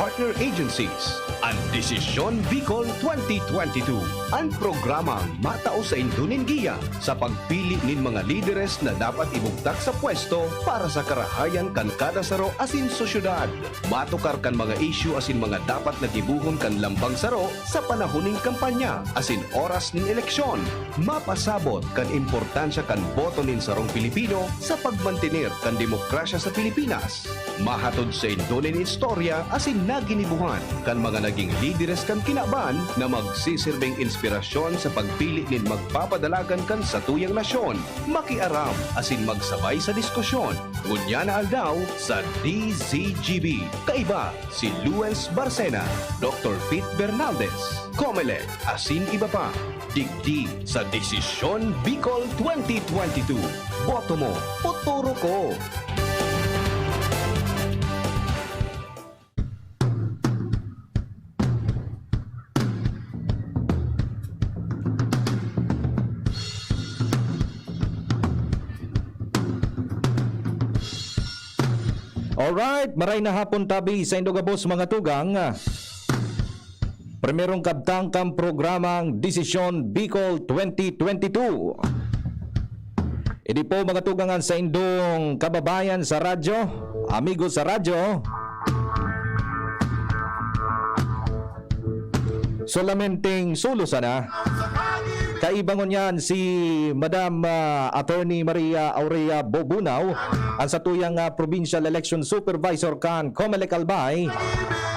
partner agencies. Ang Desisyon Bicol 2022. Ang programang matao sa Indonesia sa pagpili nin mga lideres na dapat ibugtak sa pwesto para sa karahayan kan kada saro asin sosyudad. Matukar kan mga issue asin mga dapat nagibuhon kan lambang saro sa panahoning kampanya asin oras nin eleksyon. Mapasabot kan importansya kan boto nin sarong Pilipino sa pagmantenir kan demokrasya sa Pilipinas. Mahatod sa Indonesia istorya asin naginibuhan kan mga naging lideres kan kinaban na magsisirbing inspirasyon sa pagpili nin magpapadalagan kan sa tuyang nasyon. Makiaram asin magsabay sa diskusyon. Ngunya na aldaw sa DZGB. Kaiba si Luis Barcena, Dr. Pete Bernaldez, Comelec, asin iba pa. Digdi sa Desisyon Bicol 2022. Boto mo, futuro ko. Alright, maray na hapon tabi sa Indogabos mga tugang. Primerong kabtang kam programang Desisyon Bicol 2022. Idi po mga tugangan sa indong kababayan sa radyo, amigo sa radyo. Solamenting sulo sana. Kaibangon yan si Madam Attorney Maria Aurea Bobunaw, ang satuyang Provincial Election Supervisor kan Comelec Albay.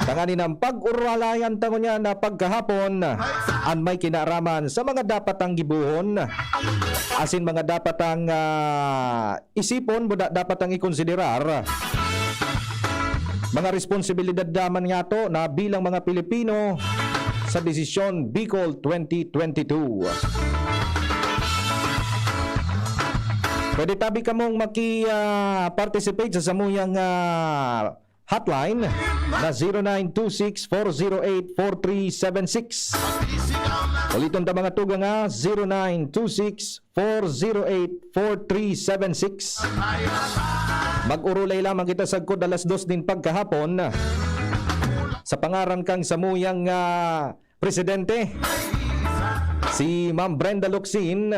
Tanganin ang pag-uralayan tango niya na pagkahapon ang may kinaraman sa mga dapat ang gibuhon, asin mga dapat ang isipon, dapat ang ikonsiderar. Mga responsibilidad daman nga to na bilang mga Pilipino sa Desisyon Bicol 2022. Pwede tabi ka mong maki-participate sa samuyang hotline na 0926-408-4376. Ulitin ta mga tugang 0926-408-4376. Mag-urulay lamang kita sagkod alas 2 din pagkahapon sa pangaran kang samuyang presidente, si Ma'am Brenda Locsin,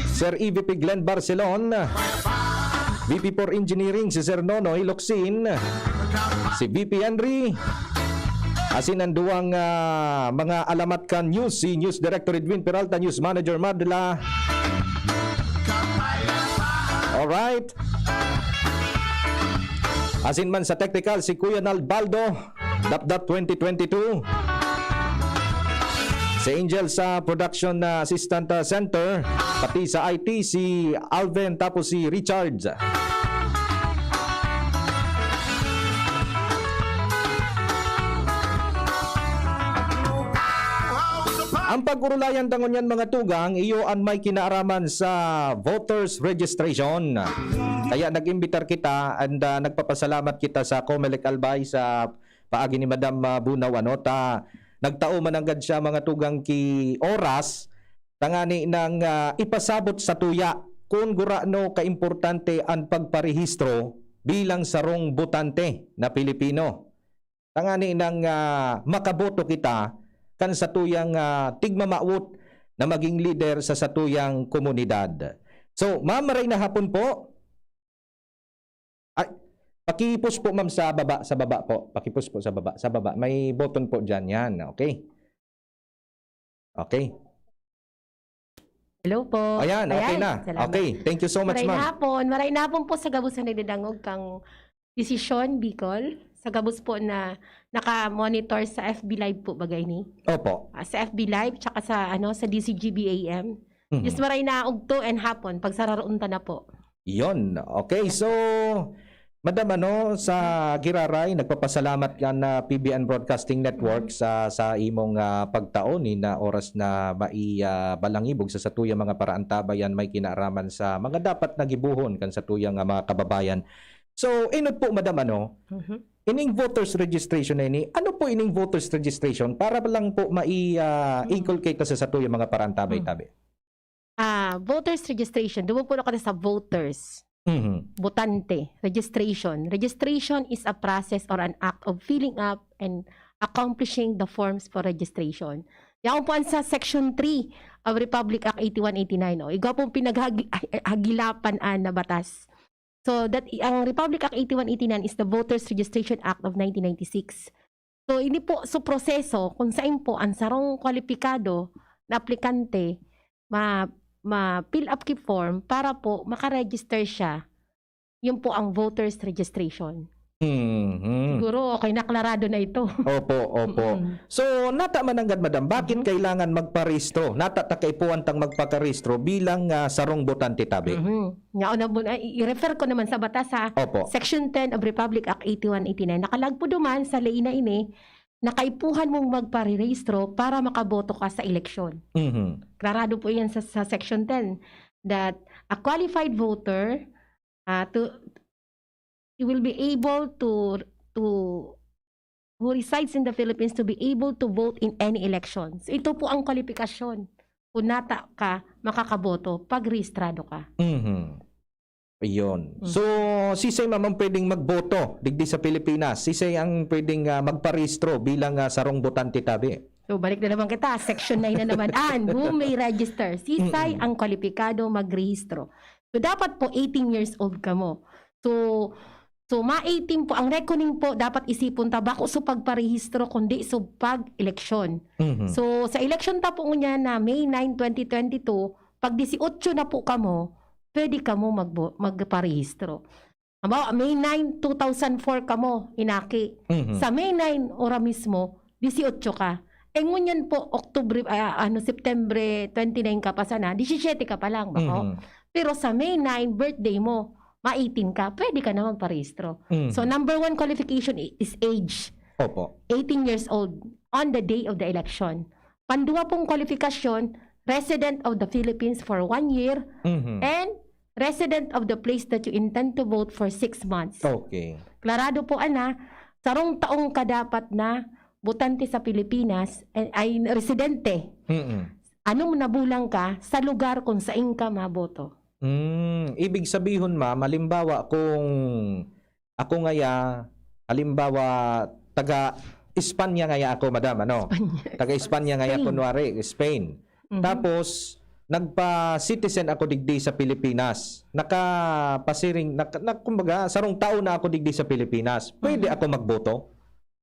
Sir EVP Glenn Barcelon, VP for Engineering si Sir Nonoy Locsin, si VP Henry, asin ang duwang mga alamat kan news, si News Director Edwin Peralta, News Manager Madla. Alright. Asin man sa technical si Kuya Nalbaldo, DapDap 2022. Si Angel sa Production Assistant Center, pati sa IT si Alvin, tapos si Richard. Ang pag-urulayan tangon yan mga tugang, iyo ang may kinaaraman sa voters registration. Kaya nag-imbitar kita and nagpapasalamat kita sa Comelec Albay sa paagi ni Madam Bunaw nagtao man agad siya mga tugang ki oras tangani nang ipasabot sa tuya kung gurano kaimportante ang pagparehistro bilang sarong botante na Pilipino. Tangani nang makaboto kita kan sa tuyang tigmamaot na maging leader sa satuyang komunidad. So, ma'am, maray na hapon po. Ay, pakipus po ma'am sa baba po. Pakipus po sa baba. May button po diyan yan. Okay. Okay. Hello po. Ayan, okay na. Salamat. Okay, thank you so much ma'am. Maray na hapon po sa gabos na nagdadangog kang Desisyon Bicol. Sa gabos po na naka-monitor sa FB Live po bagay ni. Opo. Sa FB Live tsaka sa DCGB AM. Just maray na ugto and hapon pag sararaunta na po. Yon. Okay, so Madam sa Giraray nagpapasalamat ka na PBN Broadcasting Network sa imong pagtaon ni na oras na balangibog sa satuyang mga paraan tabayan may kinaaraman sa mga dapat nagibuhon kan sa tuyang mga kababayan. So inot po Madam ining voters registration na ini, ano po ining voters registration para lang po mai-inculcate sa satuyang mga paraan tabay-tabay? Voters registration, doon po na sa voters. Mhm. Botante, registration. Registration is a process or an act of filling up and accomplishing the forms for registration. Yan po sa Section 3 of Republic Act 8189. Ikaw pong pinaghagilapan na batas. So, ang Republic Act 8189 is the Voters Registration Act of 1996. So, ini po so proseso kung saan po ang sarong kwalipikado na aplikante ma-fill up ki form para po makaregister siya. Yun po ang voters registration. Mhm. Siguro okay naklarado na ito. Opo, opo. So, nata mananggad madam, bakit kailangan magparehistro? Nata ta kay puwantang magpakarehistro bilang sarong botante tabi. I-refer ko naman sa batas sa Opo. Section 10 of Republic Act 8189. Nakalagpo duman sa lei na ini, nakaipuhan mong magparehistro para makaboto ka sa eleksyon. Mhm. Klarado po yan sa Section 10 that a qualified voter you will be able to who resides in the Philippines to be able to vote in any elections. Ito po ang kwalifikasyon. Kung nata ka, makakaboto pag rehistrado ka. Mhm. Ayun. So, sisay mamang pwedeng magboto digdi sa Pilipinas. Sisay ang pwedeng magparehistro bilang sarong botante tabi. So, balik na naman kita. Section 9 na naman. Who may register? Sisay ang kwalipikado magrehistro. So, dapat po 18 years old ka mo. So ma-18 po, ang reckoning po, dapat isipon tabako so pagparehistro, kundi so pag-eleksyon. Mhm. So, sa election ta po niya na May 9, 2022, pag 18 na po kamo, pwede kamo magparehistro. May 9, 2004 kamo, inaki. Mhm. Sa May 9, ora mismo, 18 ka. Ngunyan po, September 29 ka pa sana, 17 ka pa lang, bako. Mhm. Pero sa May 9, birthday mo, ma-18 ka, pwede ka na magparehistro. Mhm. So, number 1 qualification is age. Opo. 18 years old on the day of the election. Pandua pong kwalifikasyon, resident of the Philippines for 1 year Mhm. and resident of the place that you intend to vote for 6 months. Okay. Klarado po sarong taong ka dapat na botante sa Pilipinas ay residente. Mhm. Anong nabulang ka sa lugar kung saan ka maboto? Ibig sabihin halimbawa kung ako ngaya, halimbawa taga Espanya ngaya ako, madam, ano? Taga Espanya ngaya Spain. kunwari, Spain. Mhm. Tapos nagpa-citizen ako digdi sa Pilipinas. Kumbaga, sarong taon na ako digdi sa Pilipinas. Pwede ako magboto?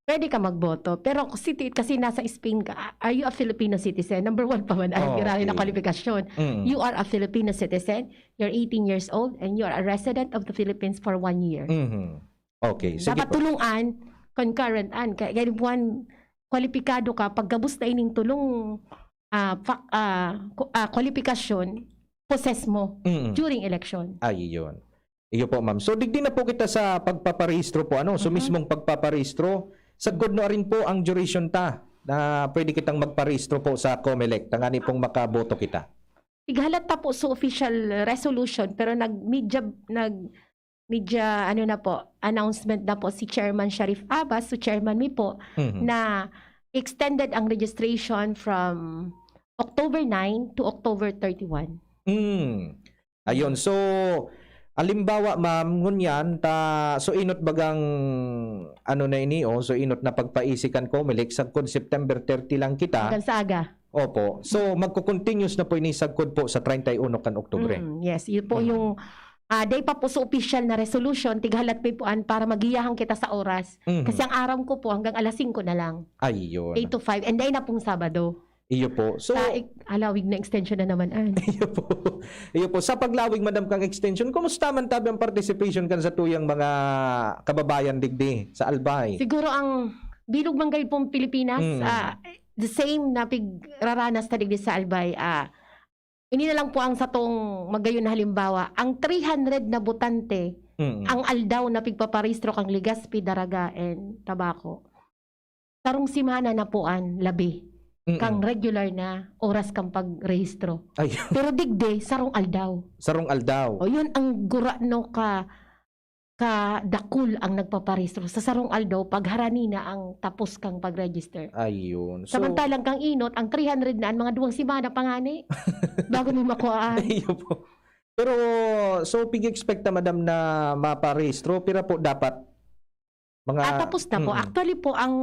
Pwede ka magboto. Pero kasi nasa Spain ka, are you a Filipino citizen? Number 1 pa man, Okay. na kwalifikasyon. Mm. You are a Filipino citizen, you're 18 years old, and you are a resident of the Philippines for 1 year. Mhm. Okay, sige Dapat po. tulungan, concurrent, kaya buwan, kwalipikado ka, pagkabos na ining tulong kwalifikasyon, possess mo Mhm. during election. Ay, yun. Iyo po, ma'am. So, digdi na po kita sa pagpaparehistro po. So, mismong pagpaparehistro, sagod na rin po ang duration ta na pwede kitang magparehistro po sa COMELEC. Tangani pong makaboto kita. Tighalat pa po sa official resolution, pero media announcement na po si Chairman Sharif Abbas, so Chairman mi po, Mhm. na extended ang registration from October 9 to October 31. Ayun. So, alimbawa, ma'am, ngunyan, so inot bagang, so inot na pagpaisikan COMELEC, sagkod September 30 lang kita. Hanggang sa aga. Opo. So, magkukontinuous na po ini sagkod po sa 31 kan Oktubre. Yes, yun po yung day pa po sa official na resolution, tighalat po para magiyahang kita sa oras. Mhm. Kasi ang araw ko po hanggang alas 5 na lang. Ayun. 8 to 5. And then na pong Sabado. Iyo po. So, Sa alawig na extension na naman. iyo po. Iyo po. Sa paglawig, madam, kang extension, kumusta man tabi ang participation kan sa tuyang mga kababayan digdi sa Albay? Siguro ang bilog man kayo pong Pilipinas, the same na pigraranas na digdi sa Albay. Ini na lang po ang satong magayon na halimbawa. Ang 300 na botante, ang aldaw na pigpaparehistro kang Legazpi, Daraga, and Tabaco. Sarong simana na poan, labi. Kang regular na oras kang pagrehistro. Ay, Pero digde, sarong aldaw. sarong aldaw. O yun ang gura no ka dakul ang nagpaparehistro. Sa sarong aldaw, pagharani na ang tapos kang pagregister. Ayun. So, Samantalang kang inot, ang 300 na, ang mga duwang simana pangani. Bago mo makuhaan. iyo po. Pero so pig-expect na madam na maparehistro pira po dapat mga Tapos na po. Mm-mm. Actually po, ang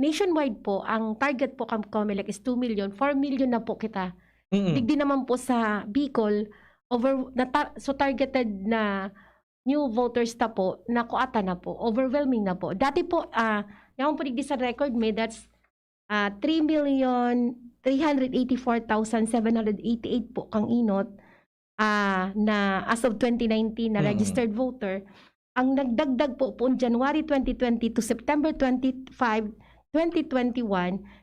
nationwide po, ang target po kang COMELEC is 2 million. 4 million na po kita. Mm-mm. Digdi naman po sa Bicol, so targeted na new voters na po, nakuata na po, overwhelming na po. Dati po, yung po digdi sa record may, that's 3,384,788 po kang inot na as of 2019 na registered voter. Ang nagdagdag po January 2020 to September 25, 2021,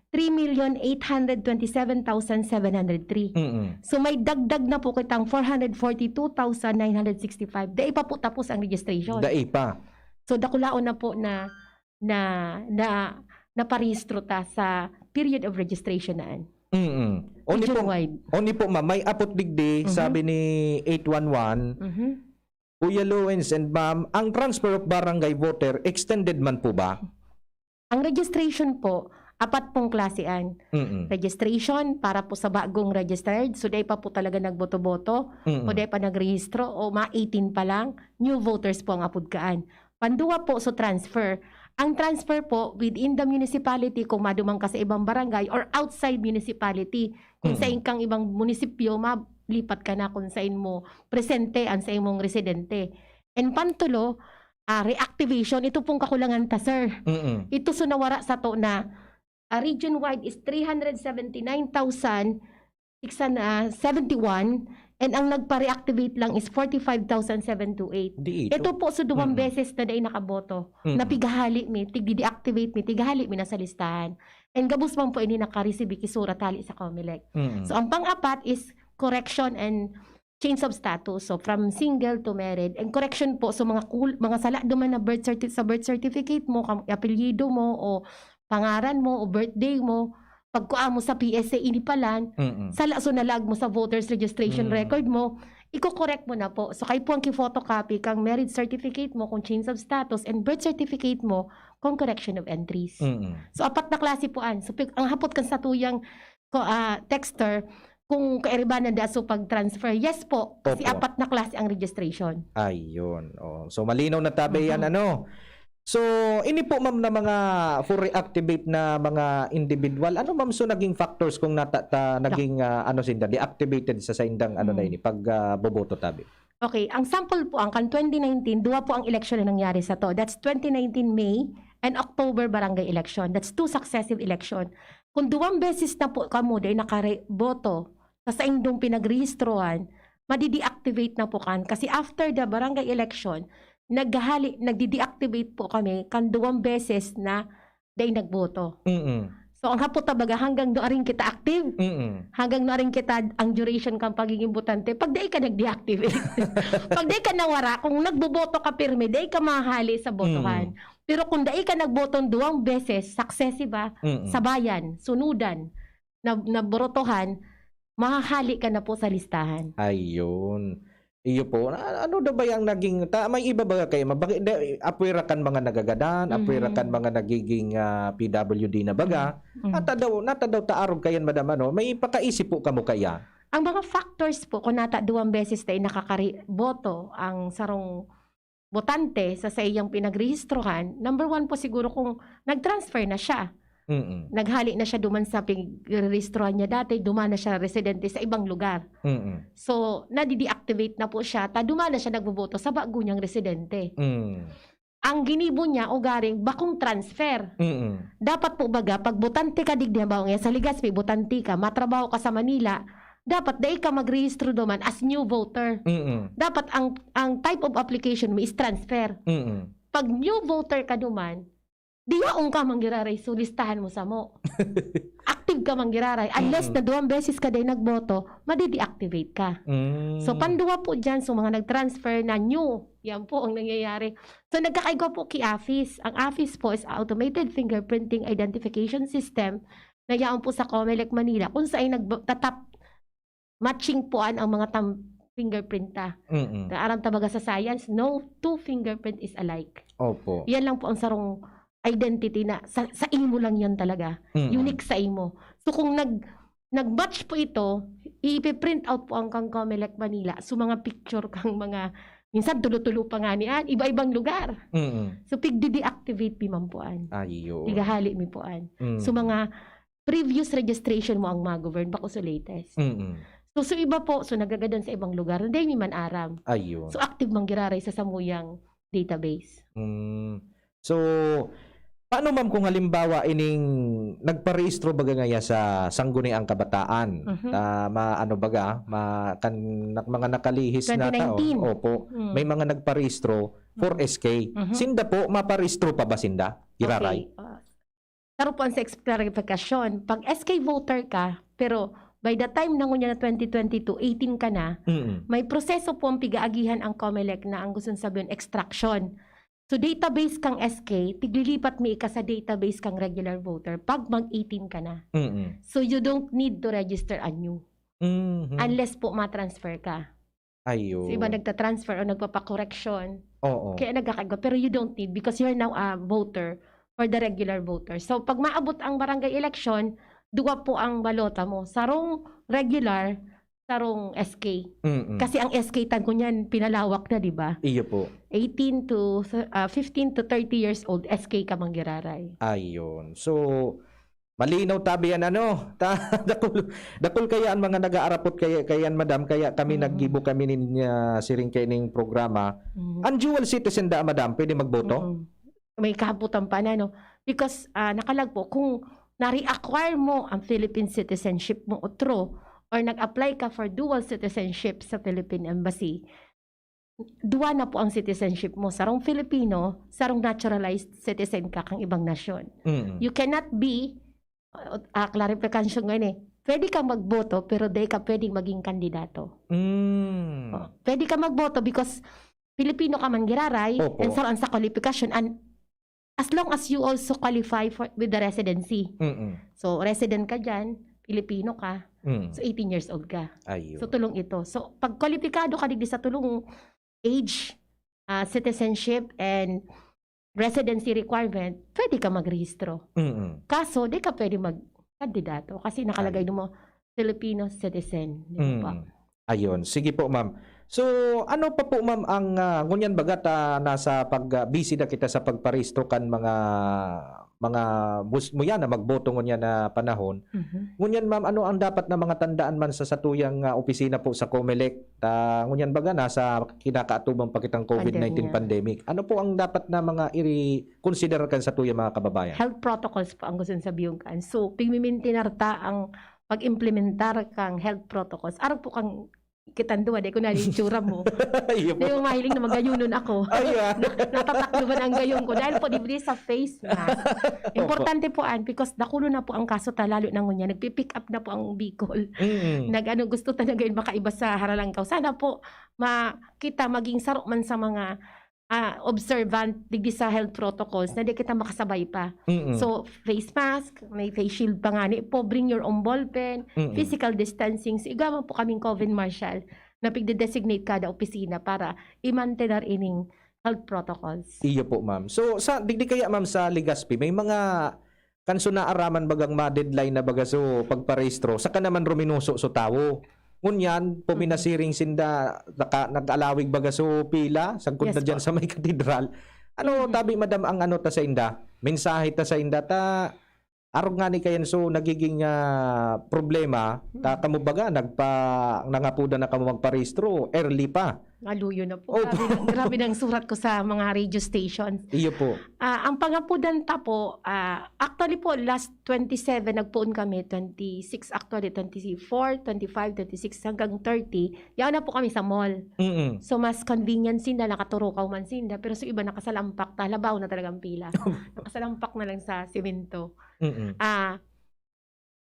3,827,703. Mm-mm. So may dagdag na po kitang 442,965. Dahil pa po tapos ang registration. Dai pa. So dakulaon na po na parehistro ta sa period of registration naan. Mm-mm. Oni po ma'am, may apot digdi, sabi ni 811, Kuya Lawrence and ma'am, ang transfer of barangay voter extended man po ba? Ang registration po, apat pong klasean. Mm-mm. Registration para po sa bagong registered. So, dahil pa po talaga nagboto-boto. O dahil pa nagrehistro. O mga 18 pa lang. New voters po ang apudkaan. Panduwa po so transfer. Ang transfer po within the municipality kung madumang ka sa ibang barangay or outside municipality. Kung sa kang ibang munisipyo, lipat ka na kung saan mo presente ang sa imong residente. And pantulo, reactivation, ito pong kakulangan ta, sir. Mm-mm. Ito sunawara sa to na region-wide is 379,671 and ang nagpa-reactivate lang is 45,728. Ito po so duwang beses na dahil nakaboto. Napigahali mi, tigdi-deactivate mi, tigahali mi na sa listahan. And gabus man po ini nakareceive kisura tali sa COMELEC. So ang pang-apat is correction and change of status. So from single to married. And correction po so mga sala duman na sa birth certificate mo, apelyido mo o pangaran mo o birthday mo, pagkuha mo sa PSA inipalan, sala so nalag mo sa voters registration record mo, i-correct mo na po. So kayo po ang ki-photocopy kang marriage certificate mo kung change of status and birth certificate mo kung correction of entries. So apat na klase po an. So ang hapot kan sa tuyang texter kung kairibanan da so pag-transfer. Yes po, kasi apat na klase ang registration. Ayun. Oh. So malinaw na tabi yan ano. So ini po ma'am na mga for reactivate na mga individual. Ano ma'am so naging factors kung naging ano sinda deactivated sa indang ano na ini pag boboto tabi? Okay, ang sample po ang kan 2019, duwa po ang election na nangyari sa to. That's 2019 May and October barangay election. That's 2 successive election. Kung duwang beses na po kamo day nakare-boto sa indong pinagrehistrohan, madi-deactivate na po kan. Kasi after the barangay election, nagdi-deactivate po kami kan duwang beses na day nagboto. So ang hapot tabaga hanggang doon kita active, hanggang doon kita ang duration kang pagiging botante, pag day ka nag-deactivate. Pag day ka nawara, kung nagboboto ka pirme, day ka mahali sa botohan. Pero kung day ka nagboto duwang beses, successive sa bayan, sunudan, na borotohan, mahahali ka na po sa listahan. Ayun. Iyo po. Ano daw ba yung naging may iba ba kayo? Bakit apwera kan mga nagagadan, apwera kan mga nagiging PWD na baga? Nata daw taarog kayan madam ano? May pakaisip po kamo kaya? Ang mga factors po kung nata duwang beses tayo nakakariboto ang sarong botante sa iyang pinagrehistrohan, number 1 po siguro kung nag-transfer na siya. Naghali na siya duman sa pinagrehistrohan niya dati, duman na siya residente sa ibang lugar. So, nadi-deactivate na po siya, duman na siya nagboboto sa bago niyang residente. Ang ginibo niya o garing bakong transfer. Dapat po baga, pag botante ka digdihabaw nga sa Legazpi, botante ka, matrabaho ka sa Manila, dapat dahil ka magrehistro duman as new voter. Dapat ang type of application mo is transfer. Pag new voter ka duman, di yaong ka manggiraray, so listahan mo sa mo. Active ka manggiraray. Unless na duwang beses ka day nagboto, madi-deactivate ka. So, panduwa po dyan, so mga nag-transfer na new, yan po ang nangyayari. So, nagkakaigwa po kay AFIS. Ang AFIS po is Automated Fingerprinting Identification System na yan po sa COMELEC Manila, kung saan nagtatap matching po ang mga fingerprint ta. Aram tabaga sa science, no 2 fingerprint is alike. Opo. Yan lang po ang sarong identity na sa imo lang yan talaga. Unique sa imo. So kung nag-match po ito, i-print out po ang kang Comelec Manila. So mga picture kang mga, minsan tulo-tulo pa nga niyan, iba-ibang lugar. So pig-deactivate pi man poan. Ayo. Igahali mi poan. So mga previous registration mo ang mag-govern bako sa latest. So iba po, so nagagadan sa ibang lugar, hindi mi man aram. Ayun. So active mang giraray sa samuyang database. So, paano ma'am kung halimbawa ining nagparehistro baga ngaya sa Sangguniang Kabataan? Ano baga, mga nakalihis na tao. 2019. Opo. May mga nagparehistro for SK. Sinda po, maparehistro pa ba sinda? Iraray? Okay. Taro po ang sa clarification. Pag SK voter ka, pero by the time na ngunya na 2022, 18 ka na, may proseso po ang pigaagihan ang COMELEC na ang gusto sabihin extraction. So database kang SK, tiglilipat mi ka sa database kang regular voter pag mag-18 ka na. So you don't need to register anew. Unless po ma-transfer ka. Ayun. So iba nagta-transfer o nagpapa-correction. Oo. Kaya nagkakagawa. Pero you don't need because you're now a voter for the regular voter. So pag maabot ang barangay election, duwa po ang balota mo. Sarong regular, sarong SK. Kasi ang SK tan ko niyan pinalawak na, di ba? Iyo po. 15 to 30 years old, SK ka manggiraray. Ayun. So, malinaw tabi yan dakol kayaan mga nag-aarapot kayan madam kaya kami naggibo kami ninya siring kining programa. Ang dual citizen da madam pwede magboto? May kahabutan pa na no because nakalagpo kung na-reacquire mo ang Philippine citizenship mo otro or nag-apply ka for dual citizenship sa Philippine Embassy, duwa na po ang citizenship mo. Sarong Filipino, sarong naturalized citizen ka kang ibang nasyon. You cannot be, clarification ngayon pwede kang magboto pero di ka pwedeng maging kandidato. Pwede ka magboto because Filipino ka man giraray and sarang sa qualification and as long as you also qualify with the residency. So, resident ka dyan, Pilipino ka, so 18 years old ka. Ayun. So, tulong ito. So, pag kwalipikado ka digdi sa tulong age, citizenship, and residency requirement, pwede ka magrehistro. Kaso, di ka pwede magkandidato kasi nakalagay mo Filipino citizen. Di ba? Ayun. Sige po, ma'am. So, ano pa po ma'am ang ngunyan bagat nasa busy na kita sa pagparehistro kan mga bus mo yan na magboto ngunyan na panahon. Ngunyan ma'am, ano ang dapat na mga tandaan man sa satuyang opisina po sa COMELEC? Ngunyan baga nasa kinakaatubang pakitang COVID-19 pandemic. Ano po ang dapat na mga i-consider kan sa tuyang mga kababayan? Health protocols po ang gusto sabihin kan. So, pigmimintinarta ang pag-implementar kang health protocols. Araw po kang kitanduan, di ko na yung tsura mo. Di yung mahiling na magayunon ako. Natatakluban ang gayong ko. Dahil po, di sa face mask. Importante po because nakulo na po ang kaso lalo na ngunya. Nagpipick up na po ang Bicol. Gusto talaga yun makaiba sa Haralangkaw. Sana po makita maging sarok man sa mga observant digdi sa health protocols na di kita makasabay pa. So, face mask, may face shield pa nga po, bring your own ballpen, physical distancing. So, igaman po kaming COVID Marshal na pigde-designate kada opisina para i-mantener ining health protocols. Iyo po, ma'am. So, digdi kaya, ma'am, sa Legazpi, may mga kanso na araman bagang ma-deadline na baga so pagparehistro, saka naman ruminuso so tawo. Ngunyan, puminasiring sinda, nag-alawig baga so pila, sangkot na dyan sa may katedral. Ano, tabi madam ang ano ta sa inda? Mensahe ta sa inda ta, arog nga ni kayan so nagiging problema, ta kamo baga, nangapuda na kamo magparehistro, early pa. Aluyo na po. Grabe ng surat ko sa mga radio stations. Iyo po. Ang pangapudan ta po, actually po, last 27, nagpuon kami, 26, actually 24, 25, 26, hanggang 30. Yaw na po kami sa mall. So, mas convenient sinda, nakaturukaw man sinda, pero sa iba nakasalampak, talabaw na talagang pila. Nakasalampak na lang sa simento.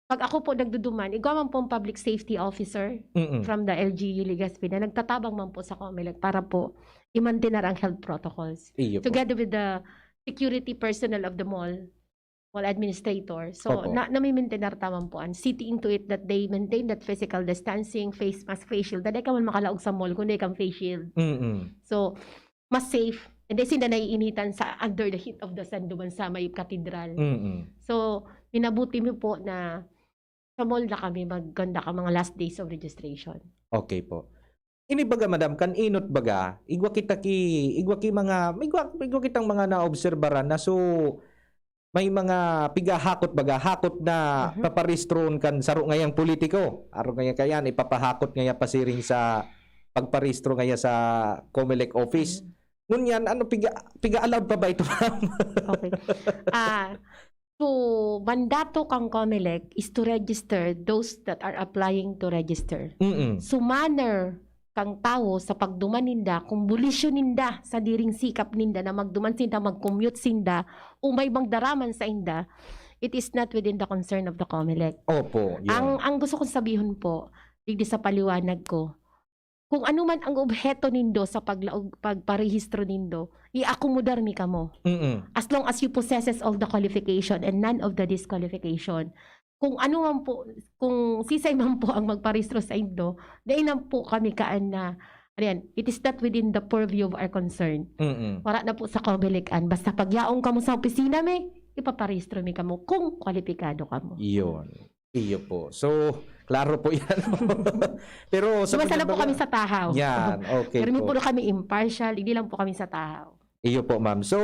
Pag ako po nagduduman, igawan po ang public safety officer from the LGU Legazpi na nagtatabang man po sa COMELEC para po i-maintain ang health protocols. Together with the security personnel of the mall administrator. So, nami-maintain taman po. Seeing to it that they maintain that physical distancing, face mask, face shield. Dahil ka man makalaog sa mall kung di kang face shield. So, mas safe. And then, sinda naiinitan sa under the heat of the sun duman sa may katedral. So, minabuti mo po na Sa mall na kami maganda ka mga last days of registration. Okay po. Ini baga madam kan inot baga igwa kitang mga naobserbaran na so may mga pigahakot baga hakot na paparistron kan saro ngayang politiko. Aro ngaya kayan ipapahakot ngaya pasiring sa pagparistro ngaya sa COMELEC office. Ngunyan ano piga allowed pa ba ito ma'am? Okay. So, mandato kang COMELEC is to register those that are applying to register. So, manner kang tao sa pagduman ninda, kung bulisyon ninda sa diring sikap ninda na magduman sinda, mag-commute sinda, o may magdaraman sa inda, it is not within the concern of the COMELEC. Opo. Yun. Ang gusto kong sabihin po, digdi sa paliwanag ko, kung ano man ang obheto nindo sa pagparehistro nindo, i-akomodar mi kamo. As long as you possesses all the qualification and none of the disqualification. Kung ano man po, kung sisay man po ang magparehistro sa indo, dainan po kami kaan na, it is not within the purview of our concern. Wala na po sa COMELEC-an. Basta pagyaong kamo sa opisina mi, ipaparehistro mi kamo kung kwalipikado kamo. Iyon. Iyo po. So, klaro po yan. Pero sa Sumasala po kami sa tahaw. Yan, okay Pero hindi po. po kami impartial, hindi lang po kami sa tahaw. Iyo po, ma'am. So,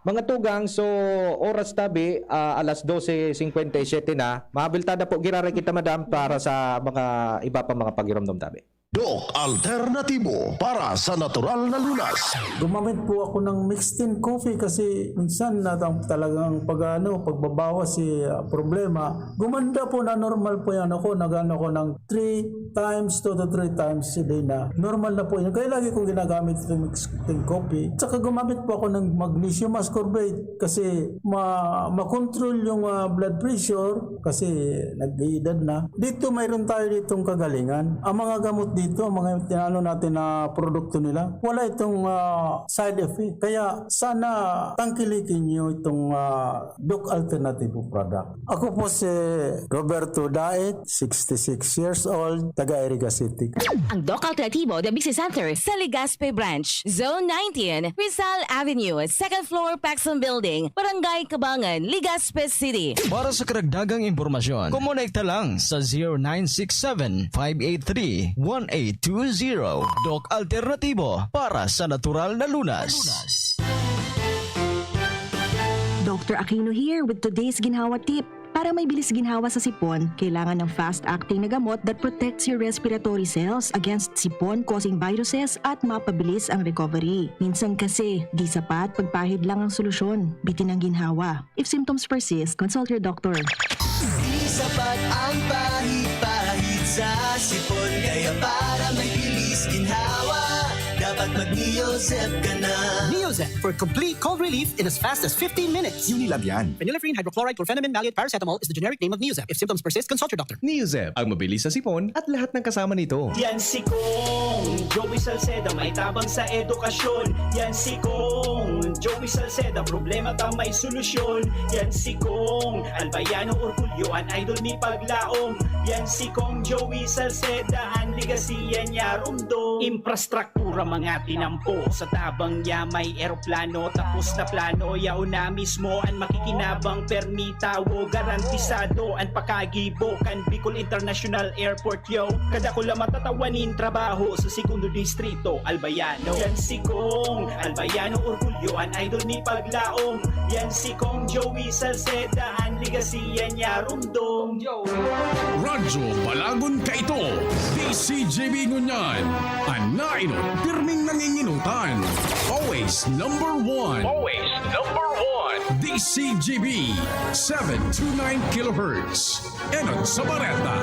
mga tugang, so oras tabi, alas 12:57 na. Mahabiltada po girare kita, madam, para sa mga iba pa mga pagiramdam tabi. Doc Alternatibo para sa natural na lunas. Gumamit po ako ng mixed in coffee kasi minsan na talagang pagbabawas si problema. Gumanda po na normal po yan ako. Nagano ko ng 3 times, 2 to 3 times a day na. Normal na po yun. Kaya lagi kong ginagamit yung mixed in coffee. Saka gumamit po ako ng magnesium ascorbate kasi makontrol yung blood pressure kasi nag-iedad na. Dito mayroon tayo ditong kagalingan. Ang mga gamot dito, mga tinalo natin na produkto nila, wala itong side effect. Kaya sana tangkilikin nyo itong Doc Alternativo product. Ako po si Roberto Daet, 66 years old, taga Iriga City. Ang Doc Alternativo, the Business Center sa Legazpi Branch, Zone 19, Rizal Avenue, 2nd floor, Paxson Building, Barangay Cabangan, Legazpi City. Para sa karagdagang impormasyon, kumonekta lang sa 0967-583-1820. Doc Alternativo para sa natural na lunas. Dr. Aquino here with today's ginhawa tip. Para may bilis ginhawa sa sipon, kailangan ng fast-acting na gamot that protects your respiratory cells against sipon-causing viruses at mapabilis ang recovery. Minsan kasi, di sapat pagpahid lang ang solusyon. Bitin ang ginhawa. If symptoms persist, consult your doctor. Di sapat ang pahid-pahid sa sipon, kaya para may bilis ginhawa, dapat mag-Neozep ka na. Neozep for complete cold relief in as fast as 15 minutes. Unilag yan. Phenylephrine, hydrochloride, chlorpheniramine, maleate, paracetamol is the generic name of Neozep. If symptoms persist, consult your doctor. Neozep, ang mabilis sa sipon at lahat ng kasama nito. Yan si Kong Joey Salceda, may tabang sa edukasyon. Yan si Kong Joey Salceda, problema ta may solusyon. Yan si Kong Albayano Orgulyo, an idol ni Paglaom. Yan si Kong Joey Salceda, ang ligasiya niya rumdo. Infrastruktura mga tinampo, sa tabang niya may eroplano. Tapos na plano, yao na mismo ang makikinabang permitawo. Garantisado ang pakagibo kan Bicol International Airport yo. Kada ko lang matatawanin trabaho sa segundo distrito Albayano. Yan si Kong Albayano Orgulyo, an idol ni Paglaom. Yan si Kong Joey Salceda, ang ligasiya niya rumdong. Radyo Balagon Kaito, DCJB Ngunyan, Anaino, pirming nanginginutan. Always number one. Always number one. DCJB, 729 kHz. Enot sa Bareta,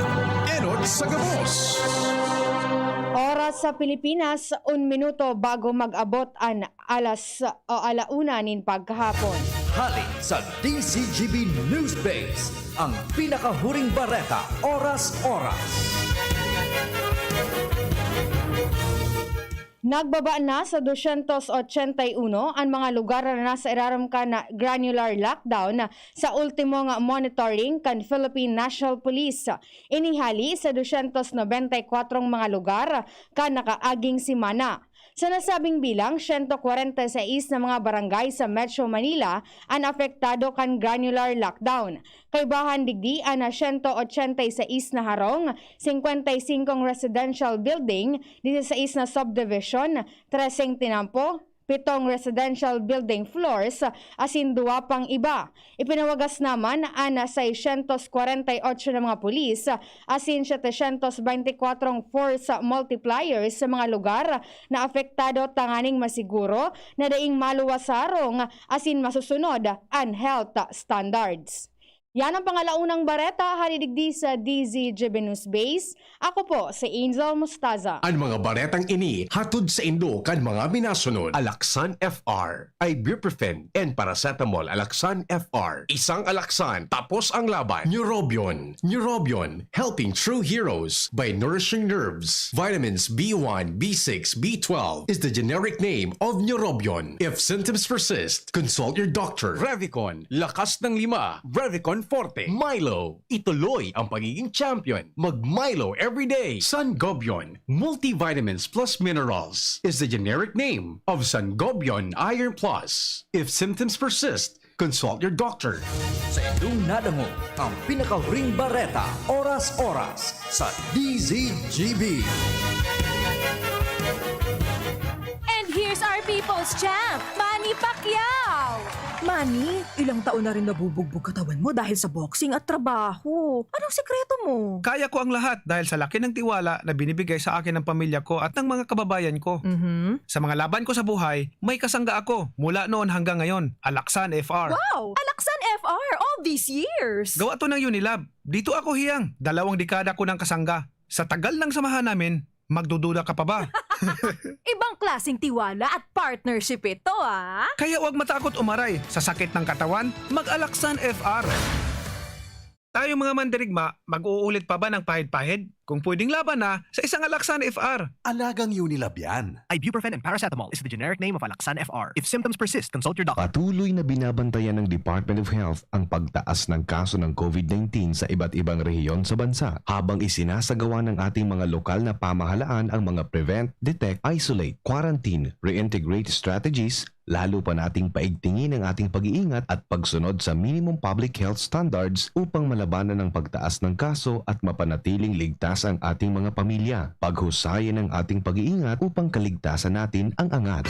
Enot sa Gabos. Oras sa Pilipinas, 1 minuto bago mag-abot ang alauna nin pagkahapon. Hali sa DCGB News Base, ang pinakahuring bareta, oras-oras. Nagbaba na sa 281 ang mga lugar na nasa iraramkan na granular lockdown sa ultimo nga monitoring kan Philippine National Police. Inihali sa 294 mga lugar ka nakaaging simana. Sa nasabing bilang, 146 na mga barangay sa Metro Manila ang apektado kan granular lockdown. Kaibahan digdi na 186 na harong, 55 residential building, 16 na subdivision, 13 tinampo, 7 residential building floors, asin 2 pang iba. Ipinawagas naman na 648 na mga pulis, asin 724 force multipliers sa mga lugar na apektado tanganing masiguro na daing maluwasarong asin masusunod ang health standards. Yan ang pangalaunang bareta, halidigdi sa DZGB News Base. Ako po si Angel Mustaza. Ang mga baretang ini hatod sa Indo kan mga minasunod. Alaksan FR, ibuprofen, and paracetamol. Alaksan FR, isang alaksan tapos ang laban. Neurobion, helping true heroes by nourishing nerves. Vitamins B1, B6, B12 is the generic name of Neurobion. If symptoms persist, consult your doctor. Revicon, lakas ng lima. Revicon Forte. Milo, ituloy ang pagiging champion. Mag-Milo everyday. Sangobion, multivitamins plus minerals is the generic name of Sangobion Iron Plus. If symptoms persist, consult your doctor. Sa inyong nadango, ang pinaka-ring bareta, oras-oras sa DZGB. And here's our people's champ, Manny Pacquiao! Manny, ilang taon na rin nabubugbog katawan mo dahil sa boxing at trabaho. Anong sikreto mo? Kaya ko ang lahat dahil sa laki ng tiwala na binibigay sa akin ng pamilya ko at ng mga kababayan ko. Sa mga laban ko sa buhay, may kasangga ako mula noon hanggang ngayon. Alaksan FR. Wow! Alaksan FR all these years! Gawa to ng Unilab. Dito ako hiyang. 2 dekada ko ng kasangga. Sa tagal ng samahan namin, magdududa ka pa ba? Ibang klaseng tiwala at partnership ito, ah! Kaya huwag matakot umaray. Sa sakit ng katawan, mag-Alaksan FR. Tayo mga mandirigma, mag-uulit pa ba ng pahid-pahid? Kung pwedeng laban na, sa isang Alaksan FR. Alagang Unilab yan. Ibuprofen and paracetamol is the generic name of Alaksan FR. If symptoms persist, consult your doctor. Patuloy na binabantayan ng Department of Health ang pagtaas ng kaso ng COVID-19 sa iba't ibang rehiyon sa bansa habang isinasagawa ng ating mga lokal na pamahalaan ang mga prevent, detect, isolate, quarantine, reintegrate strategies, lalo pa nating paigtingin ang ating pag-iingat at pagsunod sa minimum public health standards upang malabanan ang pagtaas ng kaso at mapanatiling ligtas ang ating mga pamilya. Paghusayan ang ating pag-iingat upang kaligtasan natin ang angat.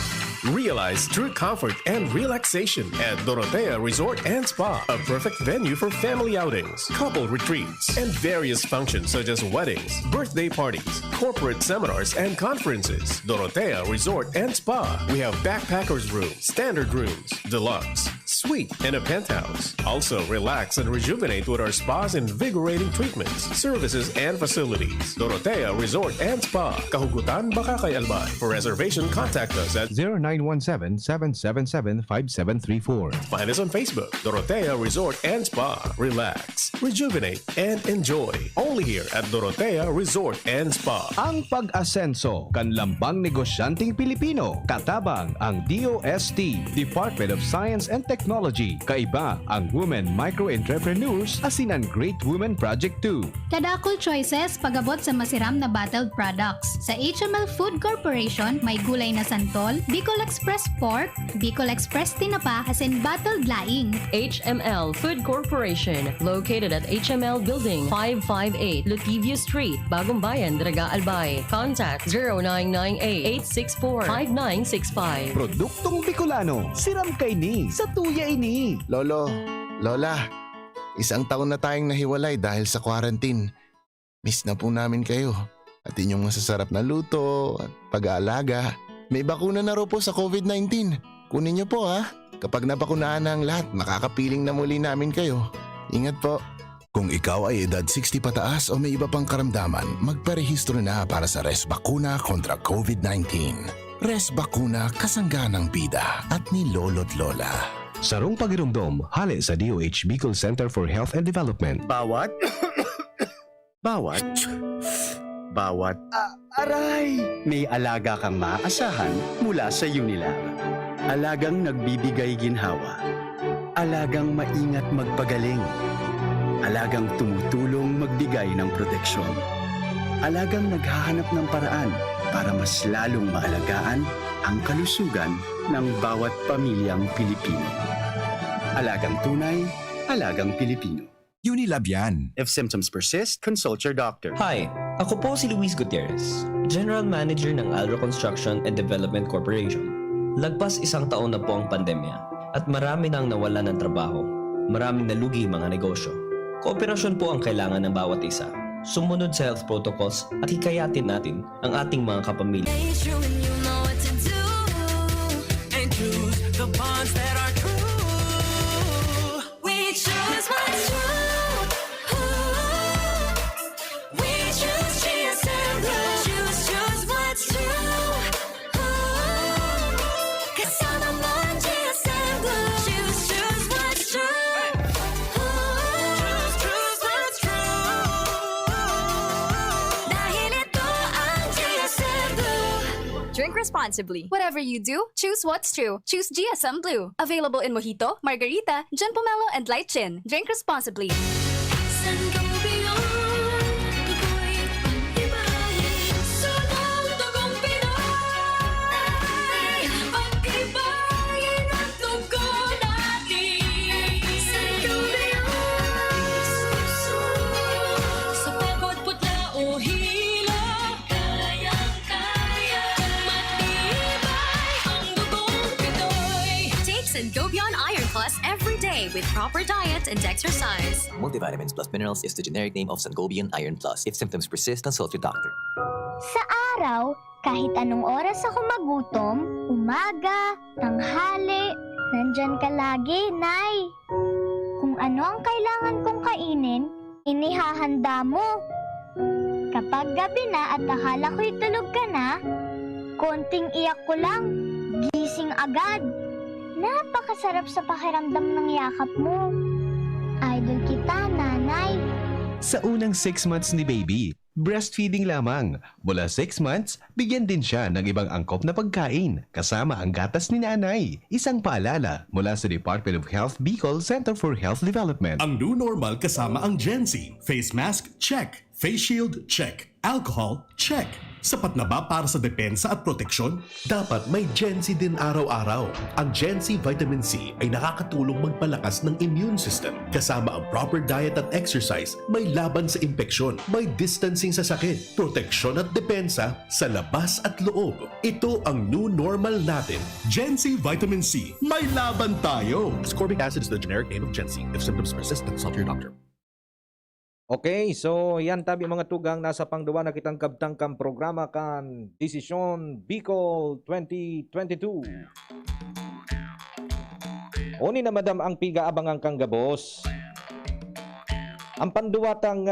Realize true comfort and relaxation at Dorotea Resort and Spa, a perfect venue for family outings, couple retreats, and various functions such as weddings, birthday parties, corporate seminars, and conferences. Dorotea Resort and Spa. We have backpackers rooms, standard rooms, deluxe, suite, and a penthouse. Also, relax and rejuvenate with our spa's invigorating treatments, services, and facilities. Dorotea Resort and Spa, Kahugutan, Bakakay, Albay. For reservation, contact us at 0917-777-5734. Find us on Facebook, Dorotea Resort and Spa. Relax, rejuvenate, and enjoy. Only here at Dorotea Resort and Spa. Ang pag-asenso, kanlambang negosyanteng Pilipino, katabang ang DOST, Department of Science and Technology, kaiba ang Women Micro-Entrepreneurs, asinan Great Women Project 2. Kadakol choices pagabot sa masiram na bottled products. Sa HML Food Corporation, may gulay na santol, Bicol Express Pork, Bicol Express Tinapa, asin bottled laing. HML Food Corporation, located at HML Building 558, Lutivio Street, Bagong Bayan, Daraga, Albay. Contact 0998-864-5965. Produktong Bicolano, siram kay ni, sa tuya ini. Lolo, Lola, isang taon na tayong nahiwalay dahil sa quarantine. Miss na po namin kayo at inyong masasarap na luto at pag-aalaga. May bakuna na raw po sa COVID-19. Kunin niyo po ha. Kapag nabakunahan na ang lahat, makakapiling na muli namin kayo. Ingat po. Kung ikaw ay edad 60 pataas o may iba pang karamdaman, magparehistro na para sa Res Bakuna kontra COVID-19. Res Bakuna, kasangga ng bida at ni Lolo't Lola. Sarong pagirumdom, hali sa DOH Bicol Center for Health and Development. Bawat aray! May alaga kang maaasahan mula sa Unilab. Alagang nagbibigay ginhawa. Alagang maingat magpagaling. Alagang tumutulong magbigay ng proteksyon. Alagang naghahanap ng paraan para mas lalong maalagaan ang kalusugan ng bawat pamilyang Pilipino. Alagang tunay, alagang Pilipino. Unilab yan. If symptoms persist, consult your doctor. Hi, ako po si Luis Gutierrez, General Manager ng Alro Construction and Development Corporation. Lagpas 1 taon na po ang pandemya at marami nang nawala ng trabaho. Maraming nalugi mga negosyo. Kooperasyon po ang kailangan ng bawat isa. Sumunod sa health protocols at hikayatin natin ang ating mga kapamilya. Drink responsibly. Whatever you do, choose what's true. Choose GSM Blue. Available in Mojito, Margarita, Gin Pomelo, and Light Gin. Drink responsibly. Sangobion Iron Plus every day with proper diet and exercise. Multivitamins plus minerals is the generic name of Sangobion Iron Plus. If symptoms persist, consult your doctor. Sa araw, kahit anong oras ako magutom, umaga, tanghali, nandyan ka lagi, Nay. Kung ano ang kailangan kong kainin, inihahanda mo. Kapag gabi na at akala ko'y tulog ka na, konting iyak ko lang, gising agad. Napakasarap sa pakiramdam ng yakap mo. Idol kita, Nanay. Sa unang 6 months ni baby, breastfeeding lamang. Mula 6 months, bigyan din siya ng ibang angkop na pagkain, kasama ang gatas ni nanay. Isang paalala mula sa Department of Health Bicol Center for Health Development. Ang new normal kasama ang Gen-Z. Face mask, check. Face shield, check. Alcohol, check. Sapat na ba para sa depensa at proteksyon? Dapat may Gen-Z din araw-araw. Ang Gen-Z Vitamin C ay nakakatulong magpalakas ng immune system. Kasama ang proper diet at exercise, may laban sa impeksyon, may distancing sa sakit, proteksyon at depensa sa labas at loob. Ito ang new normal natin. Gen-Z Vitamin C. May laban tayo! Ascorbic acid is the generic name of Gen-Z. If symptoms persist, consult your doctor. Okay, so yan tabi mga tugang nasa pangduwa na kitang kabtangkang programa kan Desisyon Bicol 2022. Oni na madam ang piga-abangan kang gabos. Ang panduwatang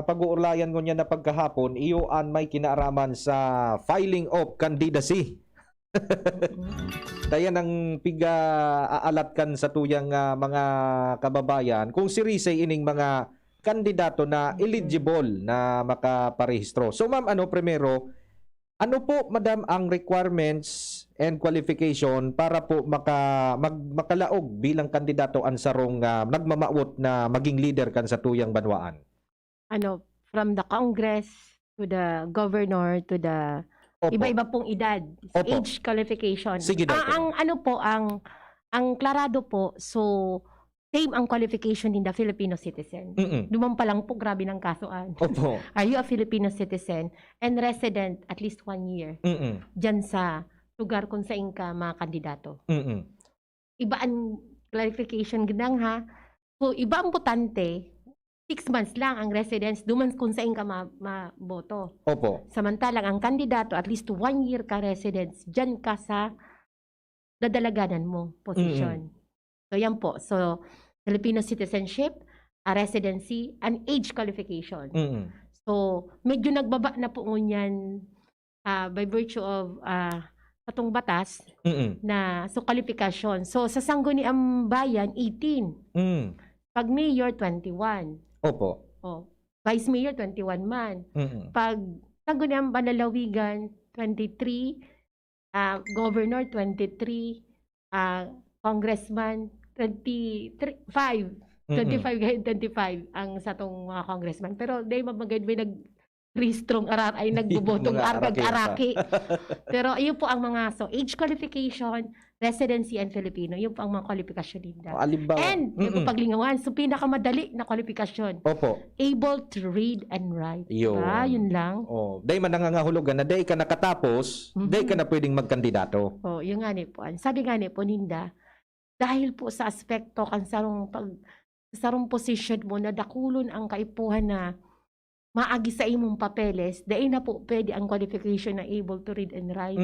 pag-uulayan ko niya na pagkahapon, iyo an may kinaaraman sa filing of candidacy. Kaya nang piga-aalat kan sa tuyang mga kababayan kung si Risay ining mga kandidato na eligible na makaparehistro. So ma'am, primero, ano po madam ang requirements and qualification para po makalaog bilang kandidato ang sarong nagmamawot na maging leader kan sa tuyang banwaan? From the Congress to the governor to the iba-iba pong edad, age qualification. Sige daw po. Ang klarado po, so same ang qualification din the Filipino citizen. Duman pa lang po, grabe ng kasuan. Opo. Are you a Filipino citizen and resident at least 1 year dyan sa lugar kung saan ka mga kandidato? Iba ang clarification ginang ha. So, iba ang botante, 6 months lang ang residence, duman kung saan ka maboto. Opo. Samantalang ang kandidato, at least 1 year ka residence, dyan ka sa dadalaganan mo position. So, yan po. So, Filipino citizenship, a residency, and age qualification. So, medyo nagbaba na po ngunyan by virtue of katong batas na so qualification. So, sa Sangguniang Bayan, 18. Pag mayor, 21. Opo. Vice mayor, 21 man. Pag Sangguniang Banalawigan, 23. Governor, 23. Congressman, 25 25 ang sa tong mga congressman. Pero day mamagad may rehistrong ay nagbubotong Mga arag-araki. Pero yun po ang mga, so age qualification, residency, and Filipino. Yun po ang mga kwalifikasyon nila. Halimbawa, And, yung paglingawan, so pinakamadali na kwalifikasyon. Opo. Able to read and write. Yun. Yun lang. Oh, day man nangangahulugan na day ka nakatapos, day ka na pwedeng magkandidato. Oh, yung nga ni po. Sabi nga ni po, Ninda, dahil po sa aspekto kan sarong position mo na dakulon ang kaipuhan na maagi sa imong papeles, dahil na po pwede ang qualification na able to read and write.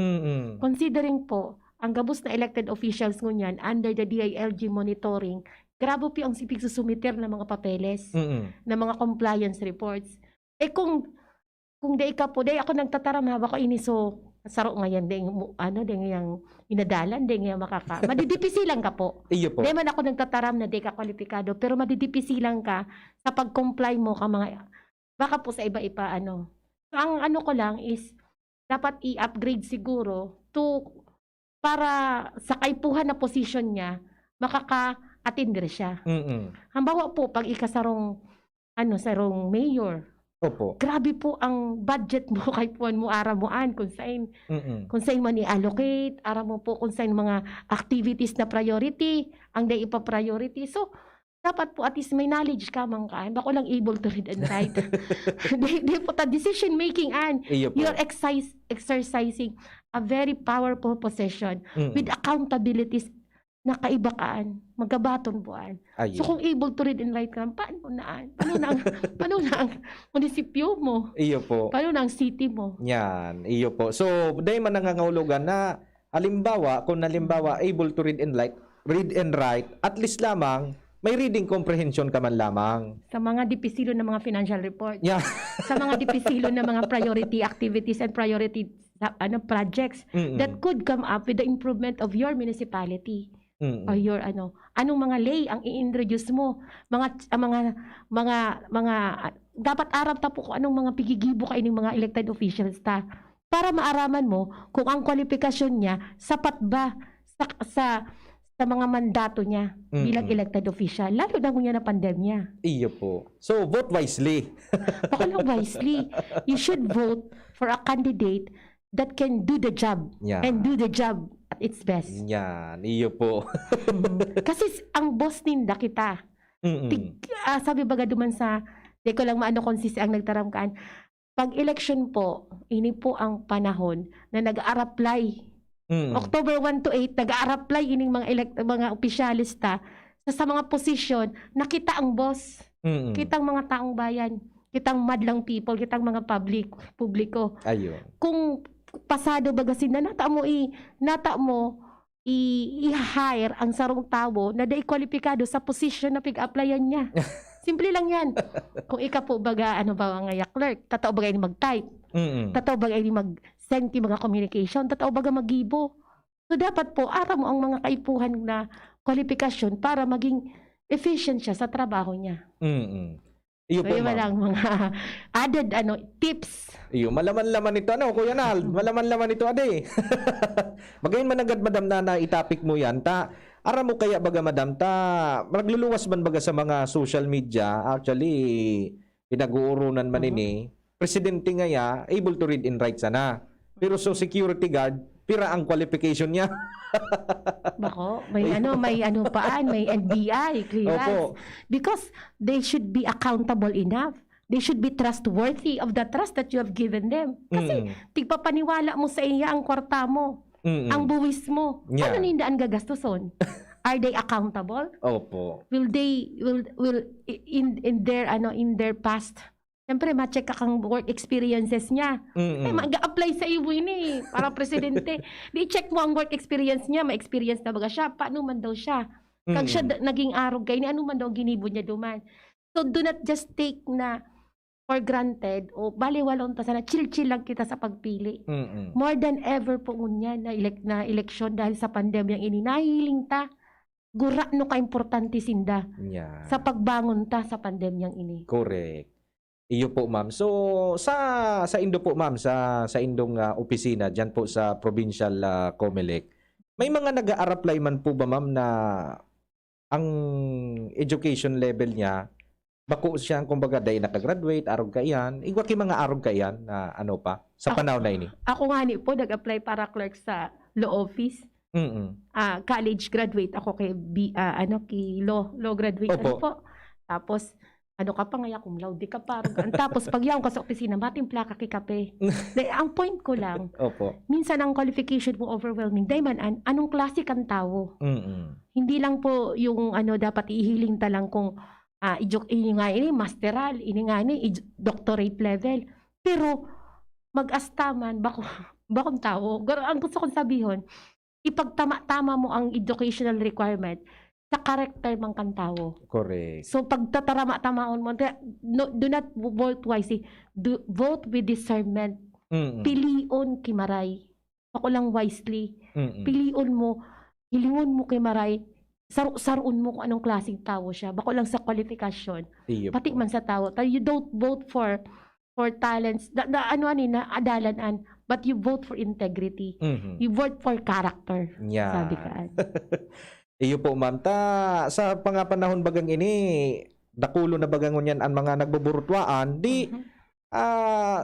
Considering po, ang gabos na elected officials ngunyan under the DILG monitoring, grabe po ang sipig susumiter ng mga papeles, ng mga compliance reports. Kung day ka po, day ako nagtataram haba ko iniso saro ngayon, day yung inadalan, day nga makaka. Madidipisilang ka po. Iyo po. Day man ako nagtataram na day ka kwalipikado, pero madidipisilang ka sa pag-comply mo ka mga, baka po sa iba-iba So, ang ko lang is, dapat i-upgrade siguro para sa kaipuhan na position niya, makaka-attender siya. Hambawa po, pag ikasarong, sarong mayor, opo. Grabe po ang budget mo, kaipuhan mo, aramuan, kung saan man i-allocate, mo po kung saan mga activities na priority, ang day ipa-priority. So, dapat po at least may knowledge ka man ka. Bako lang able to read and write. Di po ta decision making you're exercising a very powerful position with accountabilities na kaibakaan, magabaton buwan. So kung able to read and write ka, paano na ang munisipyo mo? Iyo po. Paano na ang city mo? Yan, iyo po. So, day man nangangahulugan na kung halimbawa able to read and write, at least lamang may reading comprehension ka man lamang. Sa mga dipisilo ng mga financial report. Yeah. Sa mga dipisilo ng mga priority activities and priority projects that could come up with the improvement of your municipality. Or your anong mga lay ang i-introduce mo, mga dapat arap ta po kung anong mga pigigibo kayo ng mga elected officials para maaraman mo kung ang kwalifikasyon niya sapat ba sa mga mandato niya bilang elected official, lalo na kung yan na pandemya. Iyo po. So, vote wisely. Baka lang wisely. You should vote for a candidate that can do the job and do the job at its best. Yan. Iyo po. Kasi ang boss ninda kita. Sabi baga duman sa, di ko lang maano konsis ang nagtaramkaan, pag election po, ini po ang panahon na nag-a-apply October 1 to 8, nag-a-apply ining mga opisyalista sa mga posisyon na kita ang boss, kitang mga taong bayan, kitang madlang people, kitang mga publiko. Ayun. Kung pasado bagasin na nata mo i-hire ang sarong tao na day kwalipikado sa posisyon na pig-applyan niya. Simple lang yan. Kung ika po baga, nga clerk, tatao baga ini mag-type, tatao baga ini mag-send ti mga communication, tatao baga mag-gibo. So dapat po, ara mo ang mga kaipuhan na kwalifikasyon para maging efficient siya sa trabaho niya. Iyo po, so, lang mga added tips. Iyo, malaman-laman ito. Kuya Nal? Malaman-laman ito, ade. Magayon man agad, madam, na itapik mo yan. Ara mo kaya baga, madam, magluluwas man baga sa mga social media, actually, pinag-uurunan man ini, presidente ngaya, able to read and write sana. Pero so security guard, pira ang qualification niya. Bako, may NBI clearance. Opo. Because they should be accountable enough. They should be trustworthy of the trust that you have given them. Kasi tigpapaniwala mo sa iya ang kwarta mo, ang buwis mo. Ano nindaan gagastuson? Are they accountable? Opo. Will in their past, siyempre, ma-check ka kang work experiences niya. Mag-a-apply sa iyo ini para presidente. Di-check mo ang work experience niya. Ma-experience na baga siya. Paano man daw siya? Kag siya naging arog kayo, ano man daw ginibo niya duman. So, do not just take na for granted o baliwalong ta sana. Chill-chill lang kita sa pagpili. More than ever po ngunyan na eleksyon dahil sa pandemyang ini. Nahiling ta. Gura no ka-importante sinda sa pagbangon ta sa pandemyang ini. Correct. Iyo po, ma'am. So sa Indo po, ma'am, sa Indong opisina diyan po sa provincial COMELEC, may mga nag-a-apply man po ba, ma'am, na ang education level niya Bako siyang kumbaga day nakagraduate, arog ka iyan. Igwa ki mga arog ka iyan na ano pa sa panahon na ini. Ako nga ni po nag-apply para clerk sa law office. College graduate ako kay kay law graduate ano po. Tapos ano ka pa ngaya cum laude ka pa. Tapos pag yaw ka sa opisina, matimpla ka kay kape. Ang point ko lang, minsan ang qualification mo overwhelming. Dahil man, anong klase kang tao? Hindi lang po yung dapat ihiling talang kung ini nga ini masteral, ini nga ini doctorate level. Pero mag-astaman, bakong tao. Ang gusto kong sabihin, ipagtama-tama mo ang educational requirement sa karakter mang kantao. Correct. So pagtatarama-tamaon mo, do not vote wisely. Vote with discernment. Pilion kimaray. Ako lang wisely. Pilion mo, hilingon mo kimaray. Saruon mo kung anong klaseng tao siya. Bako lang sa qualification. Pati man sa tao. You don't vote for talents na adalanan, but you vote for integrity. You vote for character. Yeah. Sabi ka. Iyo po ma'am, sa pangapanahon bagang ini, dakulo na bagang yan ang mga nagbuburutwaan,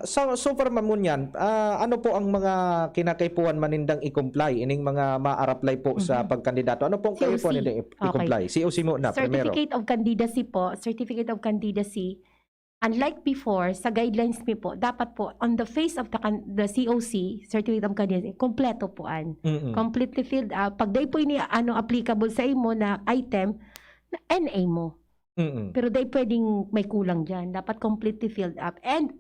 so far ma'am yan, ano po ang mga kinakaipuan manindang i-comply, ining mga ma-apply po sa pagkandidato? Ano po ang kaipuan nindang i-comply? COC mo na, primero. Certificate of Candidacy po, Certificate of Candidacy, unlike before, sa guidelines mi po, dapat po, on the face of the COC, Certificate of Candidacy, kompleto po completely filled up. Pag day po ini, applicable sa imo na item, na NA mo. Pero day pwedeng may kulang dyan. Dapat completely filled up. And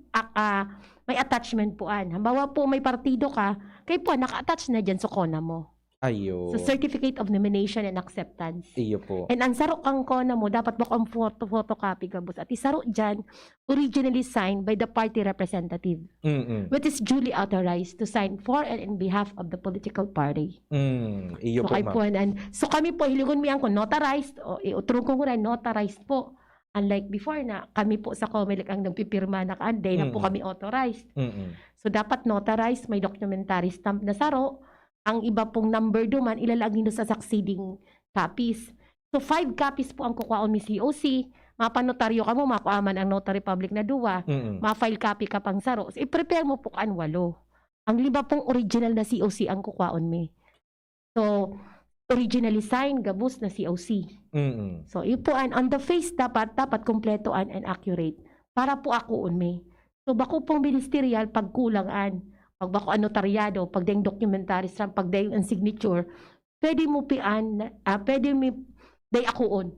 may attachment po. Halimbawa po may partido ka, kayo po, naka-attach na dyan sa kona mo. Ayo. So, Certificate of Nomination and Acceptance. Iyo po. And ang saro kang kona mo, dapat mo kang photocopy ka, boss. At isaro dyan, originally signed by the party representative, which is duly authorized to sign for and in behalf of the political party. Iyo So, po, ma'am. so kami po, hilingon mo yan kung notarized, o iuturong ko rin, notarized po. Unlike before na kami po sa COMELEC ang nagpipirma na kaanday na po kami authorized. So, dapat notarized, may documentary stamp na saro. Ang iba pong number duman, ilalagay na sa succeeding copies. So, 5 copies po ang kukuhaon mi COC. Mapanotaryo ka mo, makuaman ang notary public na duwa. Ma-file copy ka pang saro. So, i-prepare mo po kaan 8. Ang 5 pong original na COC ang kukuhaon mi. So, originally signed, gabus na COC. So, ipuan, on the face dapat kompletoan and accurate. Para po ako mi. So, bako pong ministerial pagkulangan. Pag bako notaryado, pag dayong documentary, pag dayong ang signature, pwede mo pwede mo day akuon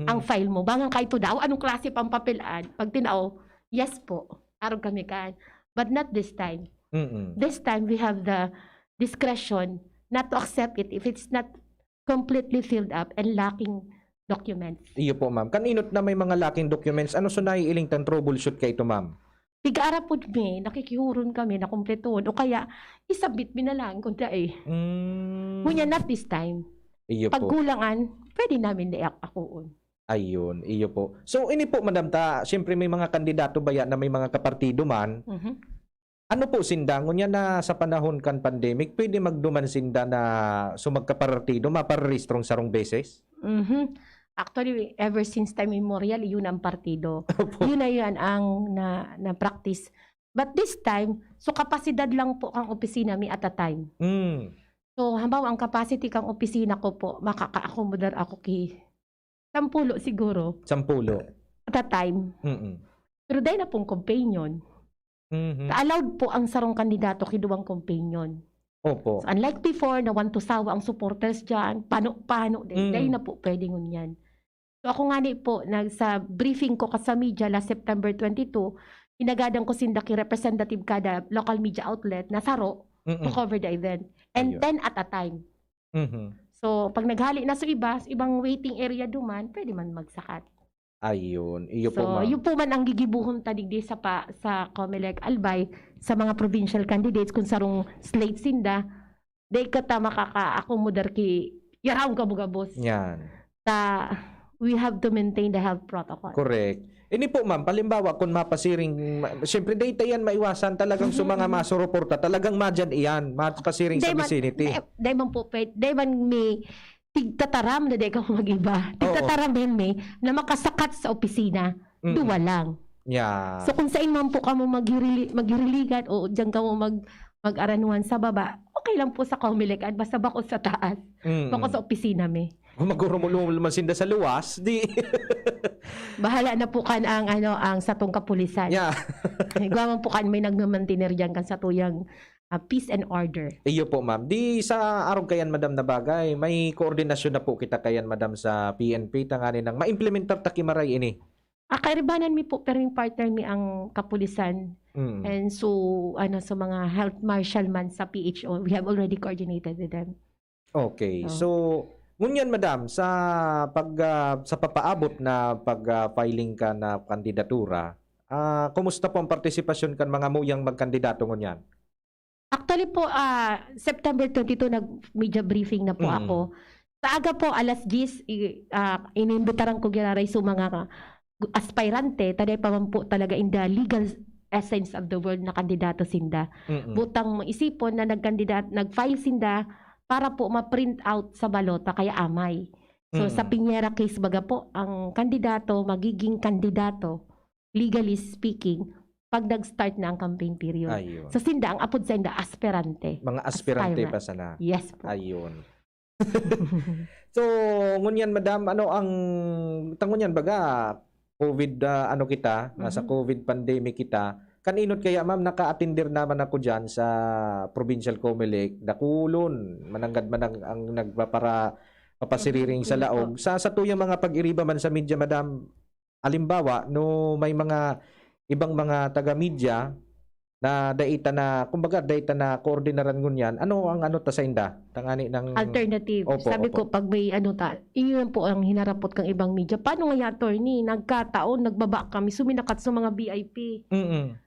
ang file mo. Bangang kahit daw, anong klase pang papelaan? Pag tinaw, yes po, arog kami kaan. But not this time. This time, we have the discretion not to accept it if it's not completely filled up and lacking documents. Iyo po, ma'am. Kaninot na may mga lacking documents, ano sunay iling tang troubleshoot kay ito, ma'am? Tigaara po mi, nakikihuron kami na kumpletuhon. O kaya, isabit mi na lang kung Ngunyan, not this time. Iyo po. Pagkulangan, pwede namin akuon. Ayun, iyo po. So, ini po, madam, siyempre may mga kandidato ba yan na may mga kapartido man? Ano po, sinda? Ngunyan na sa panahon kan pandemic, pwede magduman sinda na sumagkapartido, maparehistrong sarong beses? Actually, ever since time immemorial, yun ang partido. Yun na yun ang na-practice. But this time, so kapasidad lang po ang opisina mi at a time. So, halimbawa, ang capacity kang opisina ko po, makaka-accommodate ako kay 10 siguro. 10? At a time. Pero dahil na pong companion. Allowed po ang sarong kandidato kiduwang companion. Opo. So, unlike before, na want to sawa ang supporters dyan, paano, dahil na po pwede ngunyan. So ako nga po, sa briefing ko sa media last September 22, hinagadang ko sindaki representative kada local media outlet na saro to cover the event. And 10 at a time. So pag naghali na sa ibang waiting area duman, pwede man magsakat. Ayun. Iyo po, so, ma'am. yun po man ang gigibuhon tadigdi sa COMELEC Albay sa mga provincial candidates kung sarong slate sinda, day kata makaka-accommodate ki yaram ka mga boss. Yan. We have to maintain the health protocol. Correct. Ini po, ma'am, palimbawa kung mapasiring, siyempre data yan maiwasan talagang sa mga masuruporta, talagang madyan iyan, makasiring sa vicinity. Dahil man po, dahil man tigtataram na di ka mag-iba. Tigtataram may na makasakat sa opisina. Duwa lang. Yeah. So kung saan man po ka mo maghiriligan o diyan ka mo mag-aranuan sa baba, okay lang po sa Comelec at basta bako sa taas. Bako sa opisina me. Kung magurumulong sinda sa luwas, di Bahala na po kan ang satong kapulisan. Yeah. Gawan po kan may nagmamantener diyan kan sa tuyang peace and order. Iyo po, ma'am. Di sa araw kayan, madam, na bagay, may koordinasyon na po kita kayan, madam, sa PNP tangani nang ma-implementar takimaray ini. Kairibanan mi po pero yung partner mi ang kapulisan. And so sa mga health marshal man sa PHO, we have already coordinated with them. Okay. So ngunyan, madam, sa sa papaabot na pag-filing ka na kandidatura, kumusta po ang partisipasyon kan mga muyang magkandidato ngunyan? Actually po, September 22, nag-media briefing na po ako. Sa aga po, alas 10, inimbitaran ko ginaray sa mga aspirante, taday pa man po talaga in the legal essence of the word na kandidato sinda. Butang isipon na nag-file sinda para po ma-print out sa balota, kaya amay. So sa Piñera case baga po, ang kandidato, magiging kandidato, legally speaking, pag nag-start na ang campaign period. Ayun. So sinda, ang apod sa inda, aspirante. Mga aspirante Aspirant. pa sana. Yes po. Ayun. So, ngunyan, madam, ano ang tangunyan baga COVID nasa COVID pandemic kita. Kaninot kaya, ma'am, naka-attinder naman ako diyan sa Provincial Comelec, Dakulon, mananggad ang papasiriring sa laog. Sa tuyang mga pag-iriba man sa media, madam, alimbawa, no may mga ibang mga taga-media na kumbaga daita na koordinaran ngunyan, ano ang ta sa inda? Tangani ng Alternative. Opo, Sabi opo. ko, pag may iyon po ang hinarapot kang ibang media. Paano nga attorney? Nagkataon, nagbaba kami, suminakat sa mga VIP.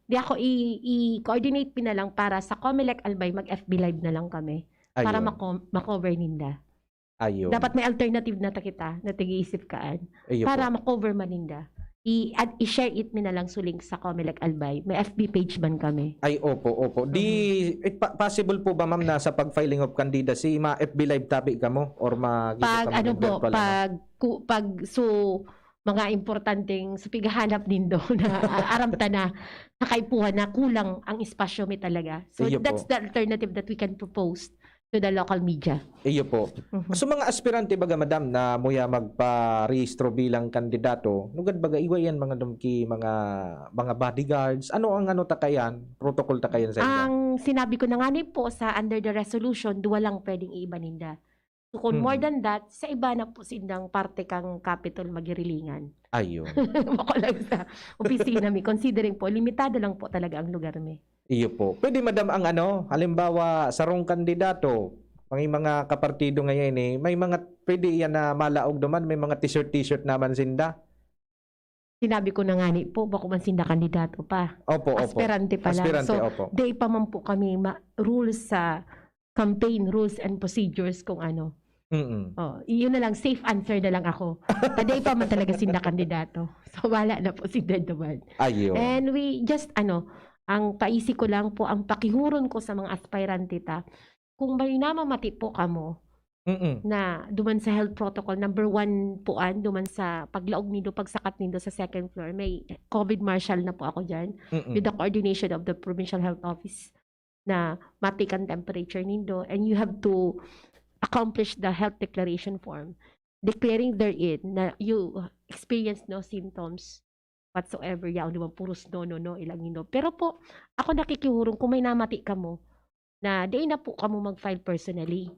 Di ako i-coordinate na lang para sa Comelec Albay, mag-FB Live na lang kami. Para Ayun. makover ninda. Ayun. Dapat may alternative na kita, na tig-iisip kaan. Ayun Para po. makover man ninda. I-share it na lang suling sa Comelec Albay. May FB page man kami. Ay, opo. Di, possible po ba, ma'am, na sa pag-filing of candidacy, ma-FB live topic ka mo? Or Pag mga importanteng sa pighanap din do na aramta na nakaipuhan na kulang ang espasyo mi talaga. So Iyo that's po. the alternative that we can propose to the local media. Iyo po. So mga aspirante baga, madam, na muya magpa-rehistro bilang kandidato, nugad baga iwayan mga dumki, mga bodyguards, ano ang takayan, protocol takayan sa inyo? Ang sinabi ko na nga ni po sa under the resolution, duwa lang pwedeng iiba ninda. So kung more than that, sa iba na po sindang parte kang capital magirilingan. Ayun. Bako lang sa opisina mi, considering po, limitado lang po talaga ang lugar mi. Iyo po. Pwede, madam, ang halimbawa, sarong kandidato, may mga kapartido ngayon may mga pwede yan na malaog naman, may mga t-shirt naman sinda. Sinabi ko na nga ni po, bako man sinda kandidato pa. Opo. Aspirante pa lang. Aspirante, So, opo. day pa man po kami rules sa campaign rules and procedures kung ano. Yun na lang, safe answer na lang ako. Day pa man talaga sinda kandidato. So, wala na po si Dead naman. Ayun. And we just, ang paisi ko lang po, ang pakihuron ko sa mga aspirante kung may namamati po kamo, na duman sa health protocol, number 1 po duman sa paglaog nindo, pagsakat nindo sa second floor, may COVID marshal na po ako dyan, with the coordination of the Provincial Health Office, na matikan temperature nindo, and you have to accomplish the health declaration form, declaring therein na you experience no symptoms whatsoever, naman puros no, ilang nindo. Pero po, ako nakikihurong kung may namati ka mo, na di na po kamo mag-file personally.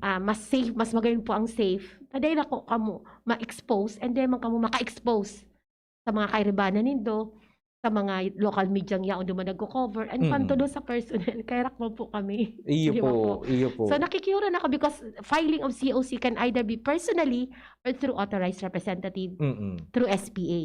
Mas safe, mas magayon po ang safe. Di na ko kamo ma-expose and then kamo maka-expose sa mga kairibanan nindo, sa mga local medyang yaon duman nagko-cover and panto do sa personnel. Kaya rakmo po kami. Iyo Di ba po. So nakikiura na ako because filing of COC can either be personally or through authorized representative, through SPA.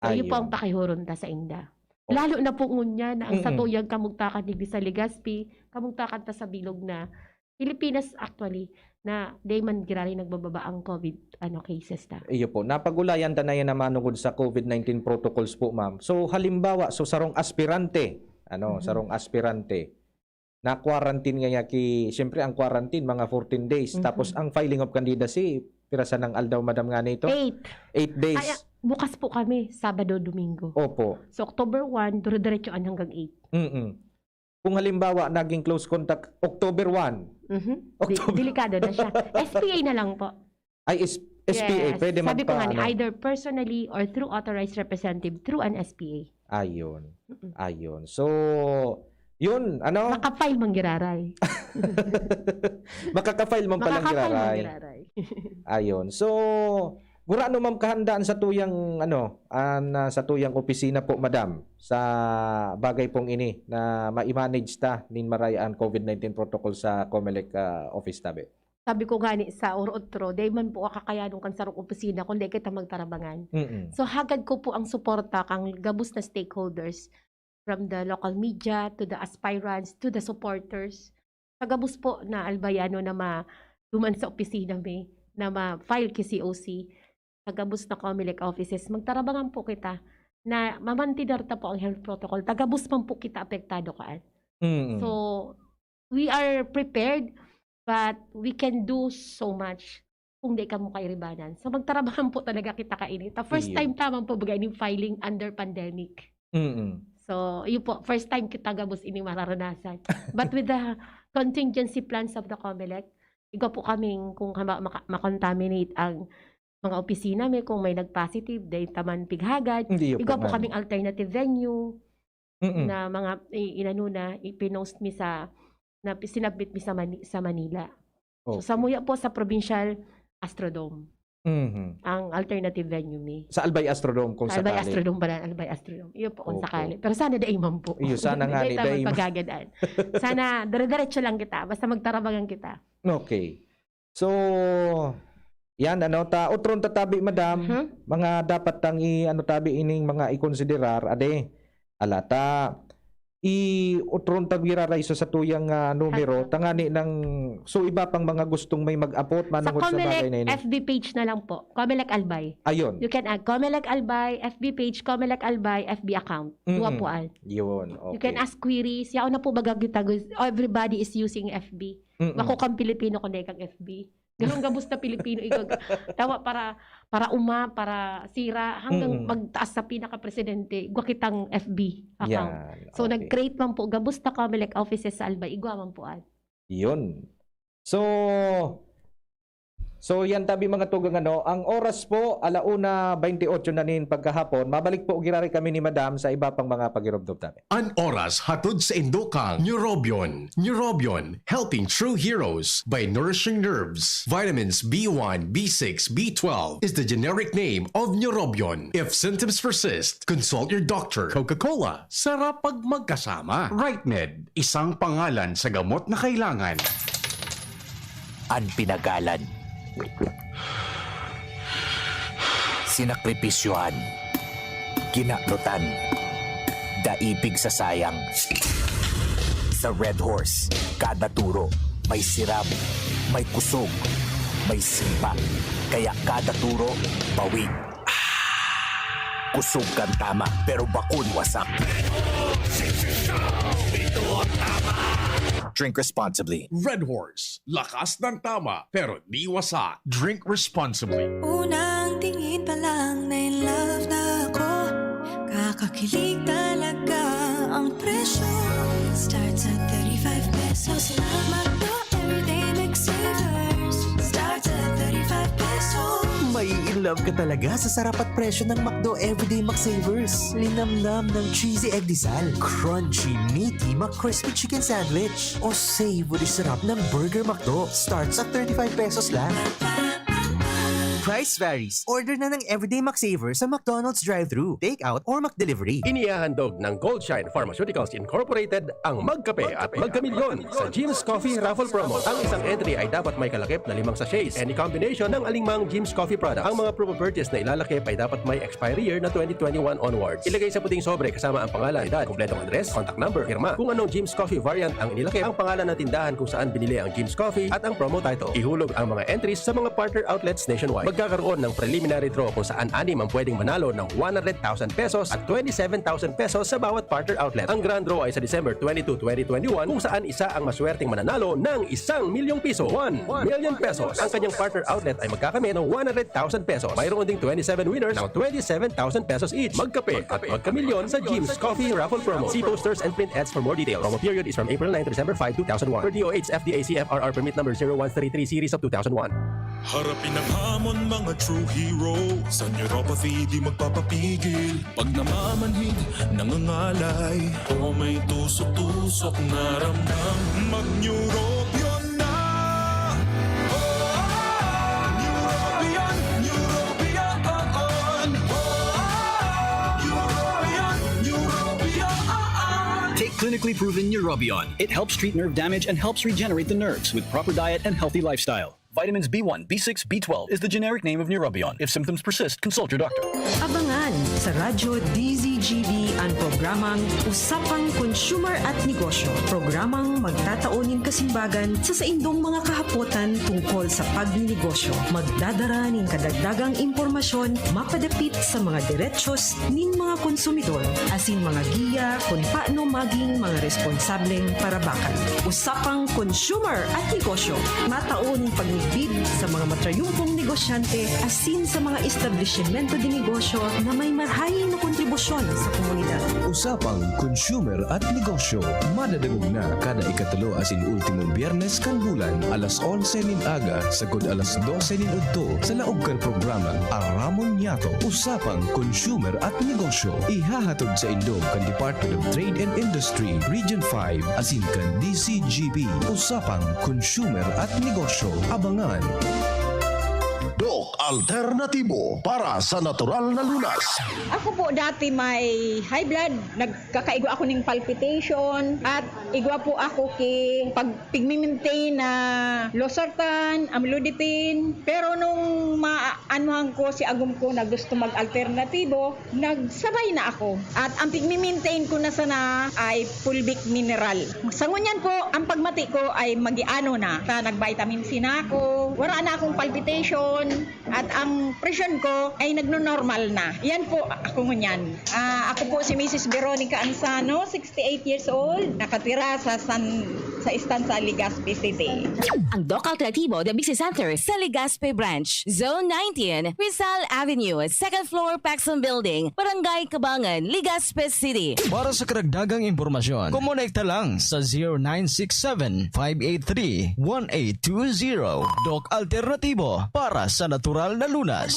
So yun po ang pakihuron ta sa inda. Lalo na po ngunya na ang satuyang kamugtakan digdi sa Legazpi, kamugtakan ta sa bilog na Pilipinas actually na day man girali nagbababa ang COVID cases ta. Iyo po. Napagulayan ta na yan naman nungod sa COVID-19 protocols po, ma'am. So halimbawa, sarong aspirante, sarong aspirante, na quarantine nga siyempre ang quarantine mga 14 days. Tapos ang filing of candidacy, pirasan ng aldaw madam nga nito? 8 days. Ay, bukas po kami, Sabado, Domingo. Opo. So, October 1, dire-diretsoan hanggang 8. Kung halimbawa, naging close contact, October 1. Delikado na siya. SPA na lang po. Ay, SPA. Yes. Pwede Sabi ko nga, magpa- either personally or through authorized representative through an SPA. Ayun. So, yun, ano? Makapile manggiraray. Makaka-file man palang giraray. Ayun. So, gurano ma'am kahandaan sa tuyang sa tuyang opisina po madam sa bagay pong ini na ma-manage ta nin maray ang COVID-19 protocol sa COMELEC office tabi. Sabi ko gani sa Orotro, day man po kakayanong kan sarong opisina kundi kita magtarabangan. So hagad ko po ang suporta kang gabus na stakeholders from the local media to the aspirants to the supporters. Kagabus po na albayano na duman sa opisina may na ma-file ki COC. Kagabus na COMELEC offices. Magtarabangan po kita na mamantidarta po ang health protocol. Tagabus man po kita apektado kaan. So we are prepared but we can do so much kung di ka mo kairibanan. So magtarabahan po talaga kita kainit. First time tamang po bagay ni filing under pandemic. So yun po, first time kita gabos ini mararanasan. But with the contingency plans of the COMELEC, igo po kaming kung makontaminate ang mga opisina may kung may nag-positive, dahil taman pighagad. Igo po kaming alternative venue na mga ipinost mi na sinabit mi sa Manila. So samuya po sa Provincial Astrodome. Ang alternative venue mi. Sa Albay Astrodome kung sakali. Albay Astrodome ba na? Albay Astrodome. Iyo po kung sakali. Pero sana daimam po. Iyo, sana nga ni daimam. Pagagadaan. Sana dire-diretso lang kita. Basta magtarabangan kita. Okay. So, yan utron tatabi madam, mga dapat tang tabi ining mga ikonsiderar alata utron tagwiraray sa tuyang numero tangani ng so iba pang mga gustong may mag-upload manungod sa bagay na ini. FB page na lang po. COMELEC Albay. Ayun. You can add COMELEC Albay, FB page, COMELEC Albay, FB account. Duwa po an. Yun. Okay. You can ask queries. Yaon na po bagagita. Everybody is using FB. Ako kang Pilipino kundi kang FB. Ganun gabos na Pilipino tawa para para sira hanggang magtaas sa pinaka-presidente igwa kitang FB account. So nag-create man po gabos na COMELEC offices sa Albay igwa man po an. Yun. So yan tabi mga tugang ang oras po 1:28 na nin pagkahapon. Mabalik po girari kami ni Madam sa iba pang mga pagirobdob tabi. An oras hatod sa Indokang Neurobion. Neurobion, helping true heroes by nourishing nerves. Vitamins B1, B6, B12 is the generic name of Neurobion. If symptoms persist, consult your doctor. Coca-Cola, sarap pag magkasama. RightMed, isang pangalan sa gamot na kailangan. Ang pinagalan. Sinakripisyohan, ginaklutan, daipig sa sayang. Sa Red Horse, kada turo, may sirap, may kusog, may simpa. Kaya kada turo, bawi. Kusog kang tama, pero bakun wasak. Ito ang tama. Drink responsibly. Red Horse, lakas ng tama, pero di wasa. Drink responsibly. Unang tingin pa lang na in love na ako. Kakakilig talaga ang presyo. Starts at 35 pesos lang. Magdo everyday McSavers. Starts at 35 pesos. May in love ka talaga sa sarap at presyo ng McDo Everyday McSavers. Linamnam ng cheesy egg disal, crunchy, meaty McCrispy chicken sandwich, o savory sarap ng Burger McDo. Starts at 35 pesos lang. Price varies. Order na ng Everyday McSavers sa McDonald's drive-thru, take-out, or McDelivery. Inihahandog ng Goldshine Pharmaceuticals Incorporated ang Magkape at Magkamilyon sa Jim's Coffee Raffle Promo. Ang isang entry ay dapat may kalakip na 5 sachets. Any combination ng alingmang Jim's Coffee products. Ang mga promo purchase na ilalakip ay dapat may expiry year na 2021 onwards. Ilagay sa puting sobre kasama ang pangalan, edad, kompletong address, contact number, firma. Kung anong Jim's Coffee variant ang inilakip, ang pangalan ng tindahan kung saan binili ang Jim's Coffee at ang promo title. Ihulog ang mga entries sa mga partner outlets nationwide. magkakaroon ng preliminary draw kung saan 6 ang pwedeng manalo ng 100,000 pesos at 27,000 pesos sa bawat partner outlet. Ang grand draw ay sa December 22, 2021 kung saan isa ang maswerteng mananalo ng 1 milyong piso. 1 million pesos. Ang kanyang partner outlet ay magkakamit ng 100,000 pesos. Mayroon ding 27 winners ng 27,000 pesos each. Magkape at magkamilyon sa Jim's Coffee Raffle Promo. See posters and print ads for more details. Promo period is from April 9 to December 5, 2001. Per DOH FDA CFRR permit number 0133 series of 2001. Harapin ang hamon, mga true hero. Sa neuropathy di magpapapigil. Pag namamanhid, nangangalay, o may tusok-tusok na ramdam, mag-neurobion na. Neurobion, Neurobion. Neurobion. Take clinically proven Neurobion. It helps treat nerve damage and helps regenerate the nerves with proper diet and healthy lifestyle. Vitamins B1, B6, B12 is the generic name of Neurobion. If symptoms persist, consult your doctor. Abangan sa Radyo DZGB ang programang Usapang Consumer at Negosyo. Programang magtataunin kasimbagan sa saindong mga kahapotan tungkol sa pagninegosyo. Magdadara ng kadagdagang impormasyon mapadapit sa mga diretsyon ning mga konsumidor asin mga giya kung paano maging mga responsableng parabakan. Usapang Consumer at Negosyo. Mataon pagbid sa mga matrayumpong negosyante asin sa mga establishmento de negosyo na may marhayin na kontribusyon sa komunidad. Usapang Consumer at Negosyo. Madadagog na kada ikatulo asin ultimong Biyernes kan bulan alas 11 nin aga sagod alas 12 nin udto sa laog kan programa Aramon Yato. Usapang Consumer at Negosyo. Ihahatod sa Indog kan Department of Trade and Industry Region 5 asin kan DCGB. Usapang Consumer at Negosyo. Abangan. Doc Alternatibo para sa natural na lunas. Ako po dati may high blood, nagkakaigwa ako ng palpitation at igwa po ako kay pagpigmimintain na losartan, amlodipine. Pero nung maanuhan ko si agum ko na gusto mag-alternatibo, nagsabay na ako. At ang pigmimintain ko na sana ay fulvic mineral. Sa ngunyan po, ang pagmati ko ay magiano na. Nag-vitamin C na ako, wala na akong palpitation, at ang presyon ko ay nagno-normal na. Yan po ako ngunyan. Ako po si Mrs. Veronica Ansano, 68 years old, nakatira sa Estanza, Legazpi City. Ang Doc Alternativo The Business Center sa Legazpi Branch, Zone 19, Rizal Avenue, 2nd floor, Paxson Building, Barangay Cabangan, Legazpi City. Para sa karagdagang impormasyon, kumonekta lang sa 0967-583-1820. Doc Alternativo para sa natural na lunas.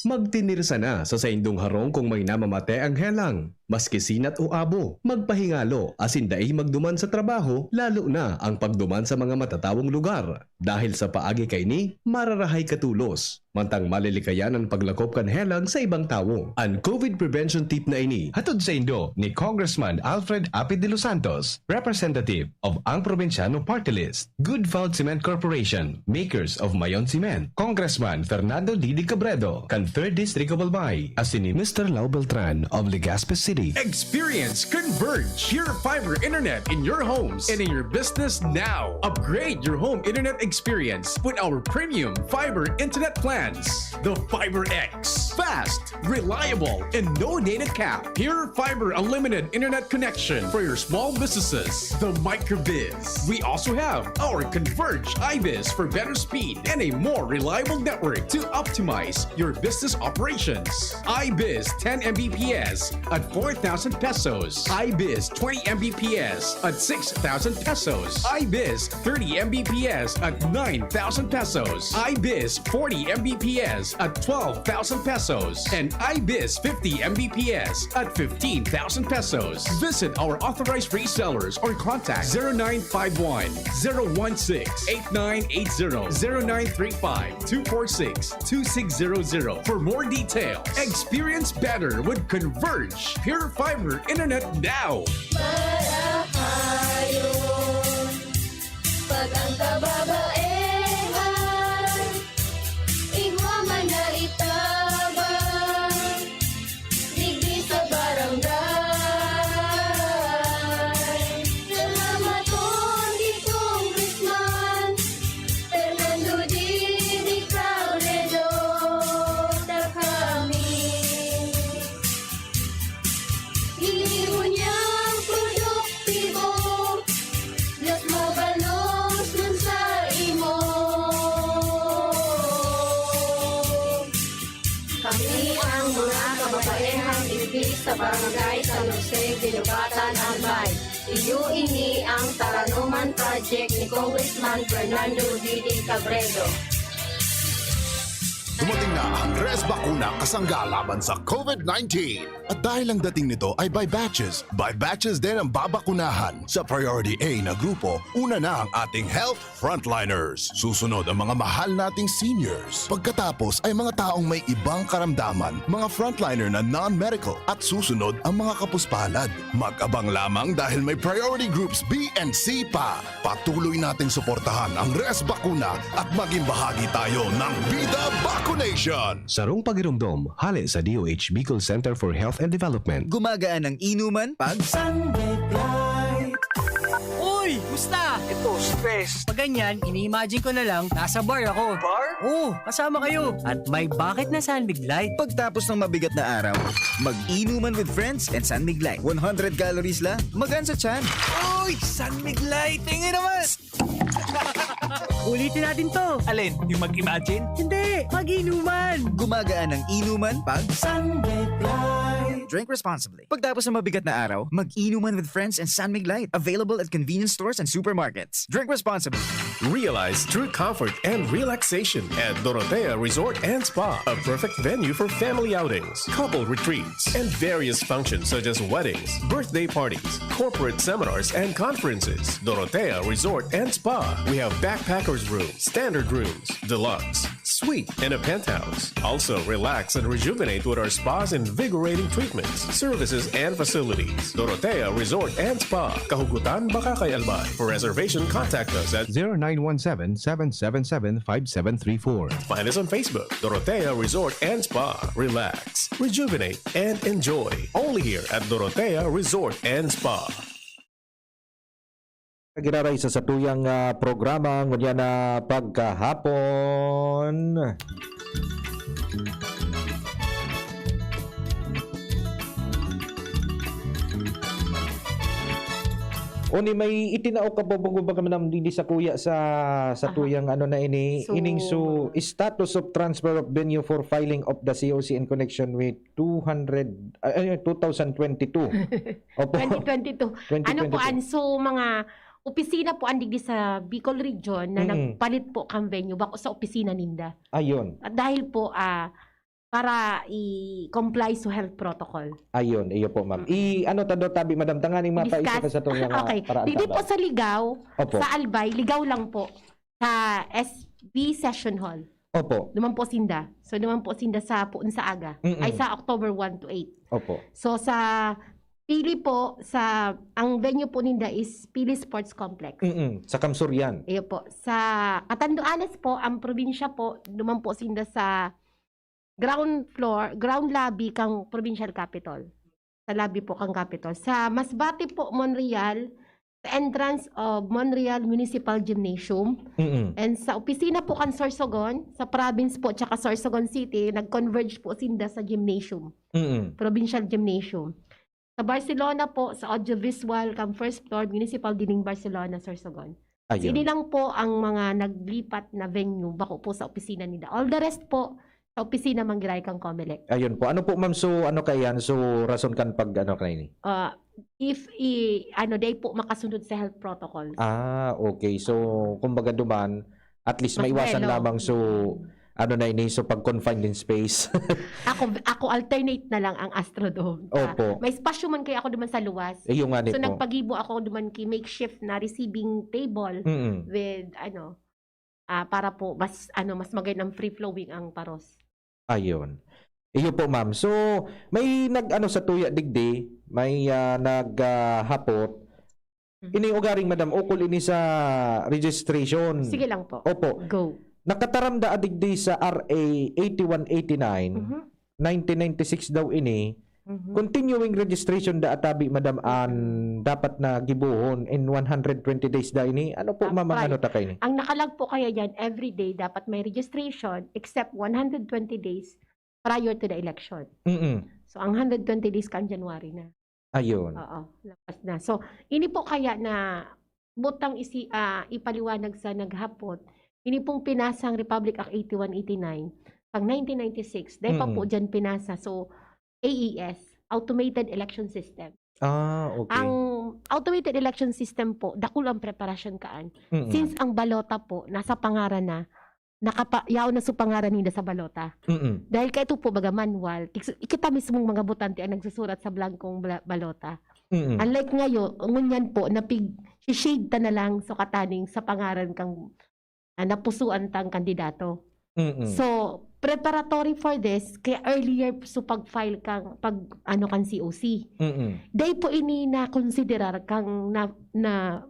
Magtinirsa na sa saindong harong kung may namamate ang helang. Maski sinat o abo, magpahingalo asin daay magduman sa trabaho, lalo na ang pagduman sa mga matatawong lugar. Dahil sa paagi kay ni, mararahay katulos. Mantang malilikayan ang paglakop kan helang sa ibang tao. Ang COVID prevention tip na ini, hatod sa Indo ni Congressman Alfred Apid de los Santos, representative of ang Provinciano Party List, Good Found Cement Corporation, makers of Mayon Cement, Congressman Fernando Didi Cabredo, kan 3rd District of Albay, asin ni Mr. Lau Beltran of Legazpi City. Experience Converge Pure Fiber Internet in your homes and in your business now. Upgrade your home internet experience with our premium fiber internet plans. The Fiber X. Fast, reliable, and no data cap. Pure Fiber Unlimited Internet Connection for your small businesses. The Microbiz. We also have our Converge iBiz for better speed and a more reliable network to optimize your business operations. iBiz 10 Mbps at 4,000 pesos. iBiz 20 Mbps at 6,000 pesos. iBiz 30 Mbps at 9,000 pesos. iBiz 40 Mbps at 12,000 pesos. And iBiz 50 Mbps at 15,000 pesos. Visit our authorized resellers or contact 0951 016 8980 0935 246 2600 for more details. Experience better with Converge Pure Fiber Internet now. Pag ang kababaehan, igwa man na itabang, digdi sa barangay. Salamat po ni Congressman Fernando Didi Cabredo. SB sa barangay San Jose, Binubatan, Albay. Iyo ini ang Taranuman Project ni Congressman Fernando Didi Cabredo. Dumating na ang Res Bakuna kasangga laban sa COVID-19. At dahil ang dating nito ay by batches din ang babakunahan. Sa Priority A na grupo, una na ang ating health frontliners. Susunod ang mga mahal nating seniors. Pagkatapos ay mga taong may ibang karamdaman, mga frontliner na non-medical. At susunod ang mga kapuspalad. Mag-abang lamang dahil may priority groups B and C pa. Patuloy nating suportahan ang Res Bakuna at maging bahagi tayo ng Vida Vaccination. Sarong pagirumdom, hali sa DOH Bicol Center for Health and Development. Gumagaan ang inuman pag Sunlight. Uy! Musta? Ito, stress. Pag ganyan, ini-imagine ko na lang, nasa bar ako. Bar? Oo, kasama kayo. At may bucket na Sunbig Light. Pagtapos ng mabigat na araw, mag-inuman with friends and Sunbig Light. 100 calories lang, magaan sa tiyan. Uy! Sunbig Light! Tingin naman! Ulitin natin to. Alin? Yung mag-imagine? Hindi! Mag-inuman! Gumagaan ang inuman pag Sunbig Light. Drink responsibly. Pagtapos ng mabigat na araw, mag-inuman with friends and Sunbig Light. Available at convenience stores and supermarkets. Drink responsibly. Realize true comfort and relaxation at Dorotea Resort and Spa, a perfect venue for family outings, couple retreats, and various functions such as weddings, birthday parties, corporate seminars, and conferences. Dorotea Resort and Spa. We have backpackers room, standard rooms, deluxe, suite, and a penthouse. Also, relax and rejuvenate with our spas and invigorating treatments, services, and facilities. Dorotea Resort and Spa, Kahugutan, Bakakay, Albay. For reservation, contact us at 0917-777-5734. Find us on Facebook, Dorotea Resort and Spa. Relax, rejuvenate, and enjoy. Only here at Dorotea Resort and Spa. Giraray sa tuyang programa ngunyan na pagkahapon. Oni may itinao ka ba manam dili sa kuya sa tuyang ano na ini ining status of transfer of venue for filing of the COC in connection with 2022. Opo. 2022. Ano po so mga opisina po andig sa Bicol Region na nagpalit po kang venue bako sa opisina ninda. Ayon. At dahil po para i-comply sa health protocol. Ayon, iyo po ma'am. Ano tado tabi madam tanganing mapaisa ka sa tong okay. Dili po sa Ligaw, Opo. sa Albay, Ligaw lang po sa SB Session Hall. Opo. Naman po sinda. So naman po sinda sa Puun sa Aga. Ay sa October 1 to 8. Opo. So sa Pili po ang venue po ninda is Pili Sports Complex. Sa Kamsurian. Iyo po. Sa Catanduanes po, ang probinsya po, naman po sinda sa ground lobby kang provincial capital. Sa lobby po kang capital. Sa Masbate po, Monreal, sa entrance of Monreal Municipal Gymnasium. And sa opisina po kang Sorsogon, sa province po, tsaka Sorsogon City, nag-converge po sinda sa gymnasium. Provincial Gymnasium. Sa Barcelona po, sa audiovisual, kang first floor, Municipal Dining Barcelona, Sorsogon. Sini lang po ang mga naglipat na venue bako po sa opisina nila. All the rest po, sa opisina Manggiray kang Comelec. Ayun po. Ano po ma'am, ano kayan? Rason kan pag ano kayo ni? Day po makasunod sa health protocol. Okay. So, kumbaga duman, at least maiwasan lamang pag-confined in space. ako alternate na lang ang Astrodome. Opo. May espasyo man kaya ako duman sa luwas. Yung nga so po. nagpagibo ako duman ki makeshift na receiving table with para po mas magandang free flowing ang paros. Ayun. Iyo po ma'am. So may sa tuya digdi, may naghapot. Ini ugaring madam ukol ini sa registration. Sige lang po. Opo. Go. Nakataramda adigdi sa RA 8189, 1996 daw ini, continuing registration da atabi madam an dapat na gibuhon in 120 days da ini. Ano po ma'am ano ta kay ni? Ang nakalag po kaya diyan every day dapat may registration except 120 days prior to the election. So ang 120 days kan January na. Ayun. Oo, lapas na. So ini po kaya na butang ipaliwanag sa naghapot. Ini pong pinasang Republic Act 8189 pang 1996. Dahil pa po dyan pinasa. So, AES. automated election system. Okay. Ang automated election system po, dakul ang preparasyon kaan. Mm-mm. Since ang balota po, nasa pangaran na, yaw na sa pangaran nila sa balota. Mm-mm. Dahil kay ito po baga manual, kita mismong mga botante ang nagsusurat sa blankong balota. Mm-mm. Unlike ngayon, ngunyan po, shade ta na lang so kataning sa pangaran kang napusuan tang kandidato. Mm-mm. So, preparatory for this, kaya earlier so pag-file kang, kan COC. Mm-mm. Day po ini na konsiderar kang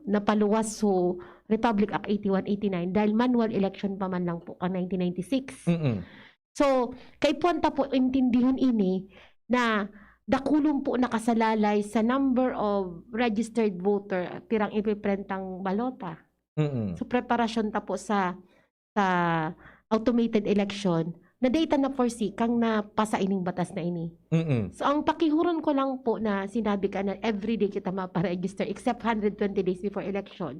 napaluwas so Republic Act 8189 dahil manual election pa man lang po kang 1996. Mm-mm. So, kay puwanta po intindihon ini na dakulong po nakasalalay sa number of registered voter pirang ipiprentang balota. Mm-mm. So, preparasyon ta po sa automated election na data na foresee kang napasa ining batas na ini. Mm-mm. So, ang pakihuron ko lang po na sinabi ka na everyday kita maparegister except 120 days before election.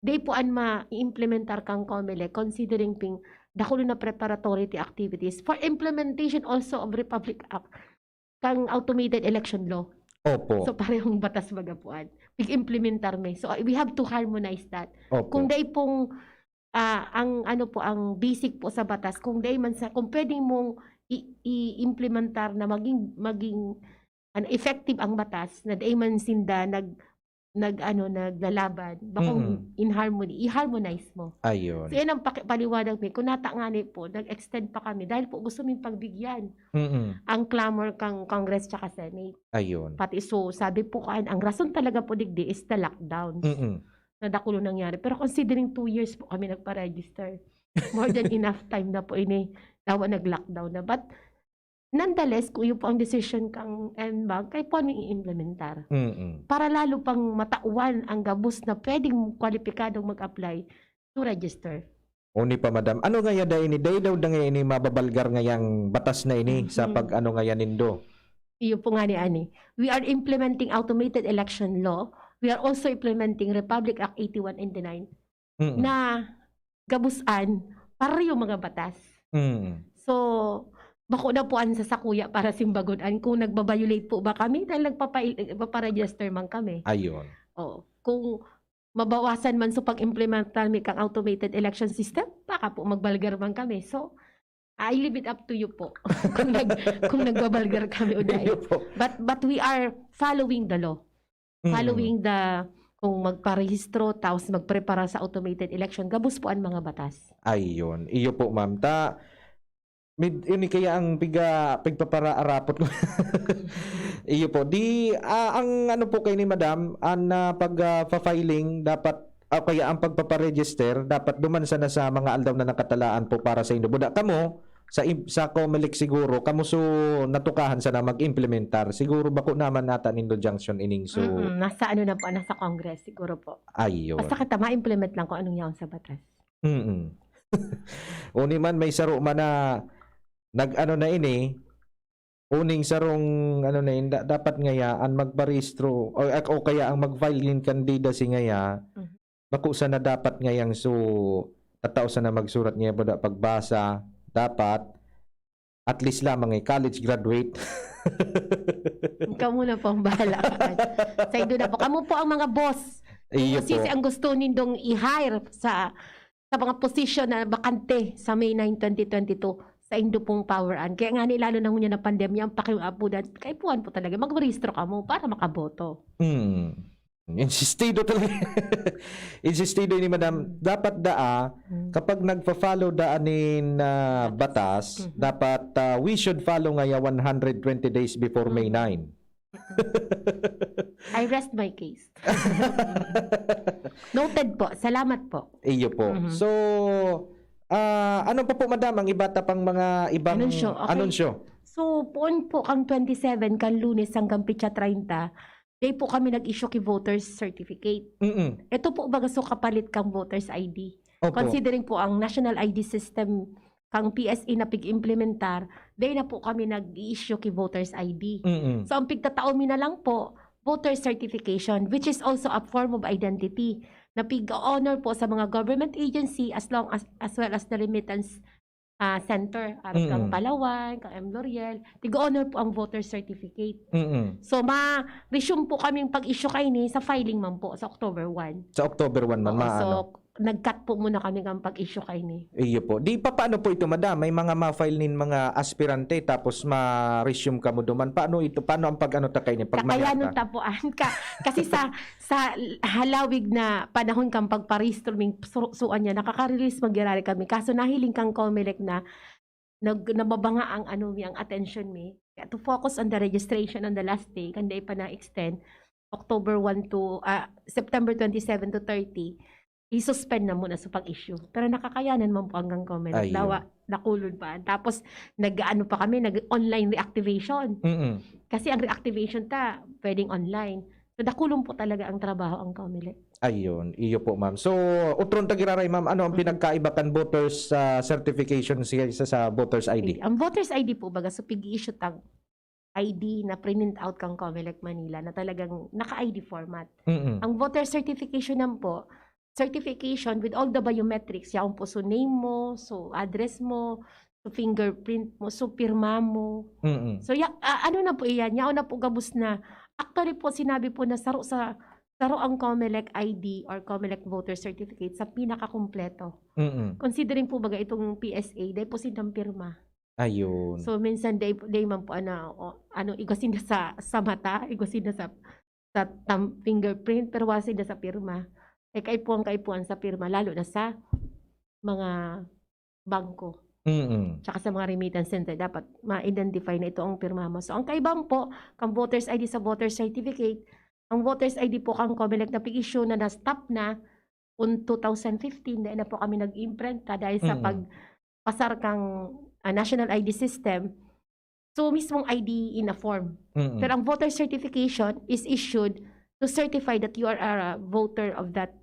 Day po an ma-implementar kang COMELEC considering ping dakulo na preparatory activities for implementation also of Republic Act kang automated election law. Opo. So, parehong batas magapuan. Pig-implementar may. So, we have to harmonize that. Opo. Kung day pong ang basic po sa batas, kung pwedeng mong i-implementar na maging effective ang batas na day man sinda naglalaban bakong in harmony, i-harmonize mo. Ayun. So yan ang paliwanag mi. Kung natangani po, nag-extend pa kami dahil po gusto min pagbigyan ang clamor kang Congress tsaka Senate. Ayun. Pati so, sabi po kaan, ang rason talaga po digdi is the lockdowns. Na dakulo nangyari. Pero considering 2 years po kami nagpa-register, more than enough time na po ini dawa nag-lockdown na. But nonetheless, kung yun po ang decision kang NBank, kaya po aming i-implementar. Para lalo pang matauan ang gabos na pwedeng kwalipikadong mag-apply to register. Uni pa madam. Ano nga da ini? Day daw da nga ini mababalgar ngayang batas na ini sa pag-ano nga nindo? Iyo po nga ni Ani. We are implementing automated election law. We are also implementing Republic Act 8189 na gabusan para yung mga batas. So, bako na po sa sakuya para simbagonan kung nagbabiolate po ba kami dahil nagpaparegister man kami. Ayun. Kung mabawasan man so pag-implement namin kang automated election system, baka po magbalgar man kami. So, I leave it up to you po kung nagbabalgar kami uday. But we are following the law. Following kung magparehistro tapos magprepara sa automated election, gabos po ang mga batas. Ayun. Iyo po ma'am. Ini kaya ang pigpapara-arapot ko. Iyo po. Ang ano po kay ni madam, ang pag-filing dapat kaya ang pagpaparegister dapat dumansa na sa mga aldaw na nakatalaan po para sa inyo. Buda kamo sa COMELEC siguro kamo so natukahan sa na mag-implementar. Siguro bako naman nata nindo junction ining so nasa ano na po, nasa Congress siguro po. Ayun. Basta kita ma-implement lang kung anong yaon sa batas. Uni man may saro man na nag-ano na ini uning sarong ano na yun, dapat ngayaan magparehistro o kaya ang mag-filing candidacy ngaya bako sa na dapat ngayang so tatao sa na magsurat niya po pagbasa dapat at least lamang college graduate. Ikaw muna po ang bahala. Sa indo na po. Kamu po ang mga boss. Kasi ang gusto nindong i-hire sa mga posisyon na bakante sa May 9, 2022 sa indo pong poweran. Kaya nga lalo na ngunya na pandemya ang pakiuapudan. Kaya puan po talaga. Mag-registro ka mo para makaboto. Insistido talaga. Insistido ni madam. Dapat kapag nagpa-follow daanin batas, dapat we should follow ngaya 120 days before May 9. I rest my case. Noted po. Salamat po. Iyo po. So, ano pa po madam ang ibata pang mga ibang anunsyo? So, poon po kang 27 kan Lunes hanggang Pitsa 30. Day po kami nag-issue kay voters certificate. Ito po baga so kapalit kang voters ID. Opo. Considering po ang national ID system kang PSE na pig-implementar, day na po kami nag-issue kay voters ID. So ang pigtataomi na lang po, voter certification, which is also a form of identity na pig-honor po sa mga government agency as well as the remittance center. Kang Palawan, kang M. L'Oreal. Tigo-honor po ang voter certificate. So, ma-resume po kaming pag-issue kay ni sa filing man po sa October 1. Sa October 1 man, So, maano? nag-cut po muna kami ng pag-issue kay ni. Iyo po. Di pa paano po ito, madam? May mga ma-file nin mga aspirante tapos ma-resume ka mo duman. Paano ito? Paano ang pag-ano ta kay ni? Pag Kakayanon tapuan ka. Kasi sa halawig na panahon kang pagparehistro ming suan niya, nakaka-release magyarari kami. Kaso nahiling kang COMELEC na nababanga ang ang attention mi. To focus on the registration on the last day, kanday pa na-extend, October 1 to September 27 to 30, i-suspend na muna sa pag-issue. Pero nakakayanan man po hanggang COMELEC. Nakulod pa. Tapos, nag-ano pa kami, nag-online reactivation. Kasi ang reactivation pwedeng online. So, nakulong po talaga ang trabaho ang COMELEC. Ayun, iyo po ma'am. So, utron tagiraray ma'am, ano ang pinagkaiba kan voters certification sa voters ID? Ang voters ID po, baga, so pig-issue tag ID na print out kang COMELEC Manila na talagang naka-ID format. Ang voter certification naman po, certification with all the biometrics, yaon po, so name mo, so address mo, so fingerprint mo, so pirma mo. So ano na po iyan, yaon na po gabus na. Actually po, sinabi po na saro ang COMELEC ID or COMELEC voter certificate sa pinakakumpleto. Considering po baga itong PSA, dahil po sindang pirma. Ayun. So minsan day man po igasin na sa mata, igasin na sa fingerprint, pero wasin na sa pirma. Kaipuan sa pirma, lalo na sa mga bangko. Tsaka sa mga remittance center, dapat ma-identify na ito ang pirma mo. So, ang kaibang po, kang voters ID sa voter certificate, ang voters ID po kang COMELEC na pig-issue na na-stop na on 2015, dahil na po kami nag-imprint dahil sa pagpasar kang national ID system. So, mismong ID in a form. Pero ang voter certification is issued to certify that you are a voter of that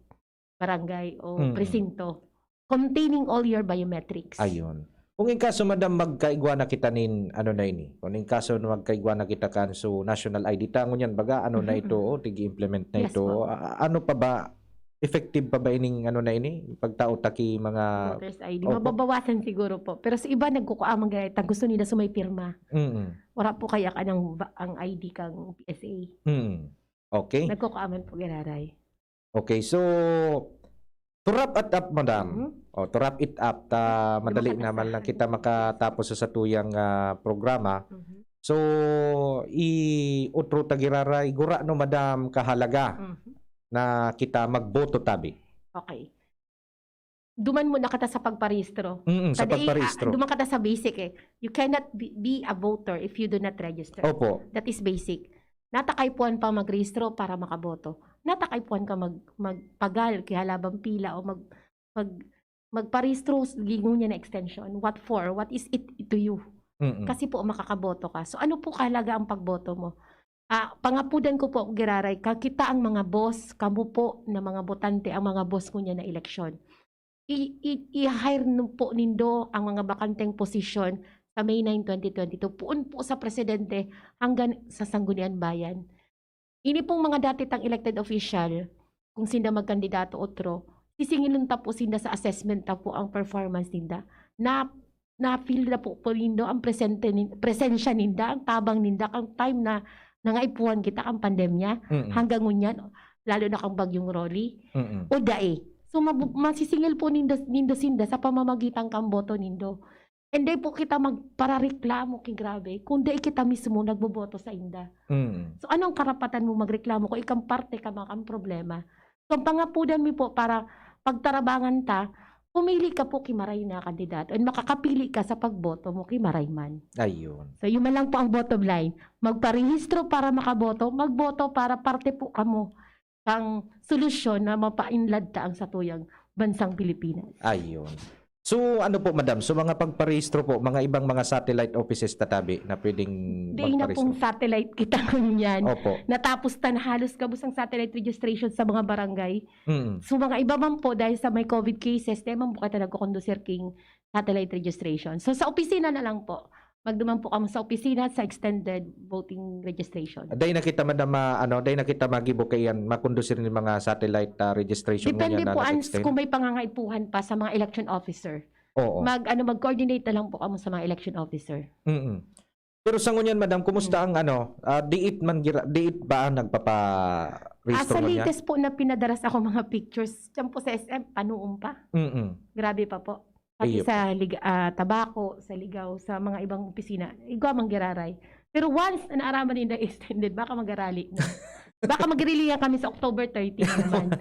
barangay o presinto, containing all your biometrics. Ayun. Kung in kaso madam magkaigwa na kita nin kung in kaso magkaigwa na kita kan so national ID tangon yan baga na ito tigi-implement na ito. Ano pa ba effective pa ba ining pagtao taki mga voters ID mababawasan siguro po. Pero sa iba nagkukuamang ganito gusto nila sumay pirma. Wala po kaya ang ID kang PSA. Okay. Nagkukuaman po ganaray. Okay, so to wrap it up, madam. To wrap it up, madali naman lang kita makatapos sa tuyang programa. So, utro tagiraray, gura no madam kahalaga na kita magboto tabi. Okay. Duman muna kata sa pagparehistro. Sa pagparehistro. Duman kata sa basic You cannot be a voter if you do not register. Opo. That is basic. Natakaypuan pa magrehistro para makaboto. Natakaypuan ka magpagal kaya labang pila o magparehistro gingon niya na extension. What for? What is it to you? Kasi po makakaboto ka. So ano po kahalaga ang pagboto mo? Pangapudan ko po giraray, kakita ang mga boss, kamo po na mga botante ang mga boss ko niya na eleksyon. I-hire po nindo ang mga bakanteng posisyon sa May 9, 2022, puon po sa presidente hanggang sa Sangguniang Bayan. Ini pong mga dati tang elected official, kung sinda magkandidato otro, sisingilun ta po sinda sa assessment ta po ang performance ninda. Na-feel na po nindo ang presensya ninda, ang tabang ninda, ang time na nangaipuan kita ang pandemya, hanggang ngunyan, lalo na kang bagyong Rolly, o dae. So masisingil po nindo sinda sa pamamagitan kang boto nindo. Hindi po kita magparareklamo kay grabe, kundi kita mismo nagboboto sa inda. So anong karapatan mo magreklamo kung ikang parte ka makang problema? So ang pangapudan mo po para pagtarabangan ta, pumili ka po kimaray na kandidato at makakapili ka sa pagboto mo kimaray man. Ayun. So yun man lang po ang bottom line. Magparehistro para makaboto, magboto para parte po kamo kang solusyon na mapainlad ta ang satuyang bansang Pilipinas. Ayun. So ano po madam, so mga pagparehistro po, mga ibang mga satellite offices tatabi na pwedeng magparehistro? Di na pong satellite kita kunyan. Opo. Natapos na halos kabus ang satellite registration sa mga barangay. So mga iba man po dahil sa may COVID cases, di man po kita nagkukondusir king satellite registration. So sa opisina na lang po, magduman po kamo sa opisina sa extended voting registration. Day na kita madam day na kita magibo kayan makondusir ni mga satellite registration depende po kung may pangangaipuhan pa sa mga election officer. Oo. Mag-coordinate na lang po kamo sa mga election officer. Mm-mm. Pero sa ngunyan, madam, kumusta ang diit ba ang nagpapa-restro Sa niya? latest po na pinadaras ako mga pictures, dyan po sa SM, panuong pa. Grabe pa po. Pati Ayop. sa tabako, sa ligaw, sa mga ibang opisina. Igwa mang giraray. Pero once na naaraman nila extended, baka mag-arali na. Baka mag-release kami sa October 30 naman.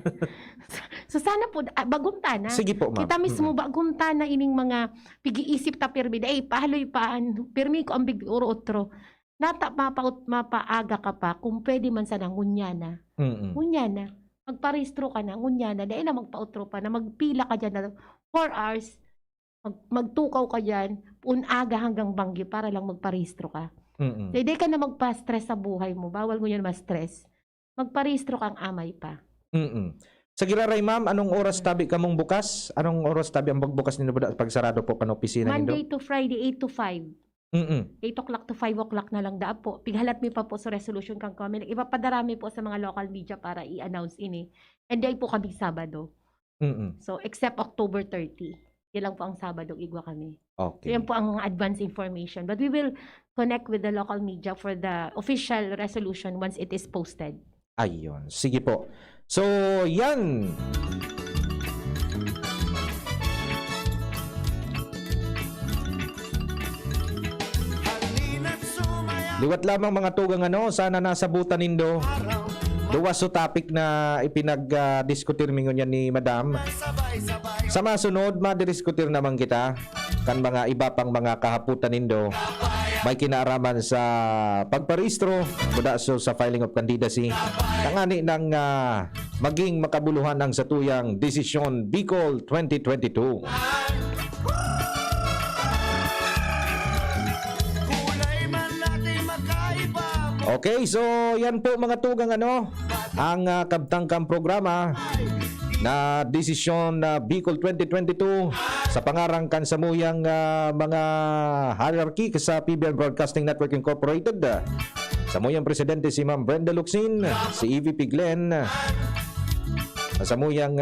So sana po, bagunta na. Sige po, ma'am. Kita mismo, bagunta na ining mga pigi-isip ta permi. Pahaloy paan, permi ko ang big uro-otro. Nata mapaaga ka pa, kung pwede man sana ngunya na. Ngunya na. Magparehistro ka na, ngunya na. Dahil na magpa-otro pa na, magpila ka dyan na 4 hours, magtukaw ka dyan, unaga hanggang Banggi para lang magparehistro ka. So, hindi ka na magpa-stress sa buhay mo. Bawal mo yan ma-stress. Magparehistro kang amay pa. Sa Giraray, ma'am, anong oras tabi ka mong bukas? Anong oras tabi ang magbukas ninyo pag sarado po kan opisina nindo? Monday to Friday, 8 to 5. 8 o'clock to 5 o'clock na lang da po. Pighalat mi pa po sa resolution kang kami. Ipapadarami po sa mga local media para i-announce ini. And day po kami Sabado. So, except October 30. Yan lang po ang Sabado, igwa kami. Okay. So, yan po ang advance information. But we will connect with the local media for the official resolution once it is posted. Ayun. Sige po. So, yan. Liwat lamang mga tugang sana nasabutan nindo. Duwas so topic na ipinag-diskutir mingon yan ni Madam. Sa masunod, madidiskutir naman kita kan mga iba pang mga kahaputan nindo. May kinaaraman sa pagparehistro mula sa filing of candidacy. Tangani ng maging makabuluhan ang satuyang Desisyon Bicol 2022. Okay, so yan po mga tugang ang kabtangkang programa na Desisyon Bicol 2022 sa pangarangkan sa muyang mga hierarchy sa PBN Broadcasting Network Incorporated. Sa muyang presidente si Ma'am Brenda Luxin, si EVP Glenn, sa muyang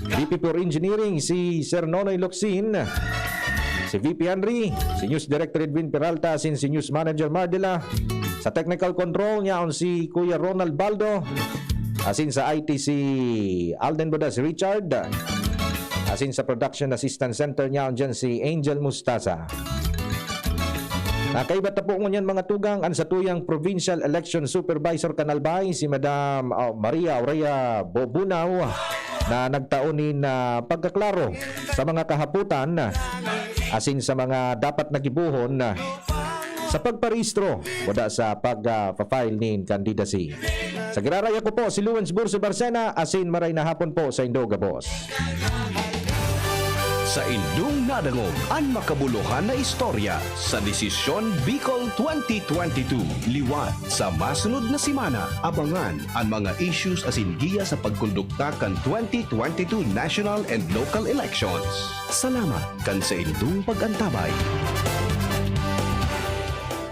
VP for Engineering si Sir Nonoy Luxin, si VP Henry, si News Director Edwin Peralta, si News Manager Mardela, sa technical control niya si Kuya Ronald Baldo, asin sa IT si Alden Boda, si Richard, asin sa production assistant center niya dyan si Angel Mustasa. Nakaibat na po ngunyan mga tugang ang satuyang Provincial Election Supervisor Kanalbay si Madam Maria Aurea Bobunaw na nagtaunin na pagkaklaro sa mga kahaputan asin sa mga dapat nagibuhon sa pagparehistro wala sa pag-file ni candidacy. Sa Giraray ko po si Luwens Burso Barcena, asin maray na hapon po sa Indoga Boss. Sa indung nadangog ang makabuluhan na istorya sa Desisyon Bicol 2022. Liwat sa masunod na simana, abangan ang mga issues asin giya sa pagkondukta kan 2022 national and local elections. Salamat kan sa indung pag-antabay.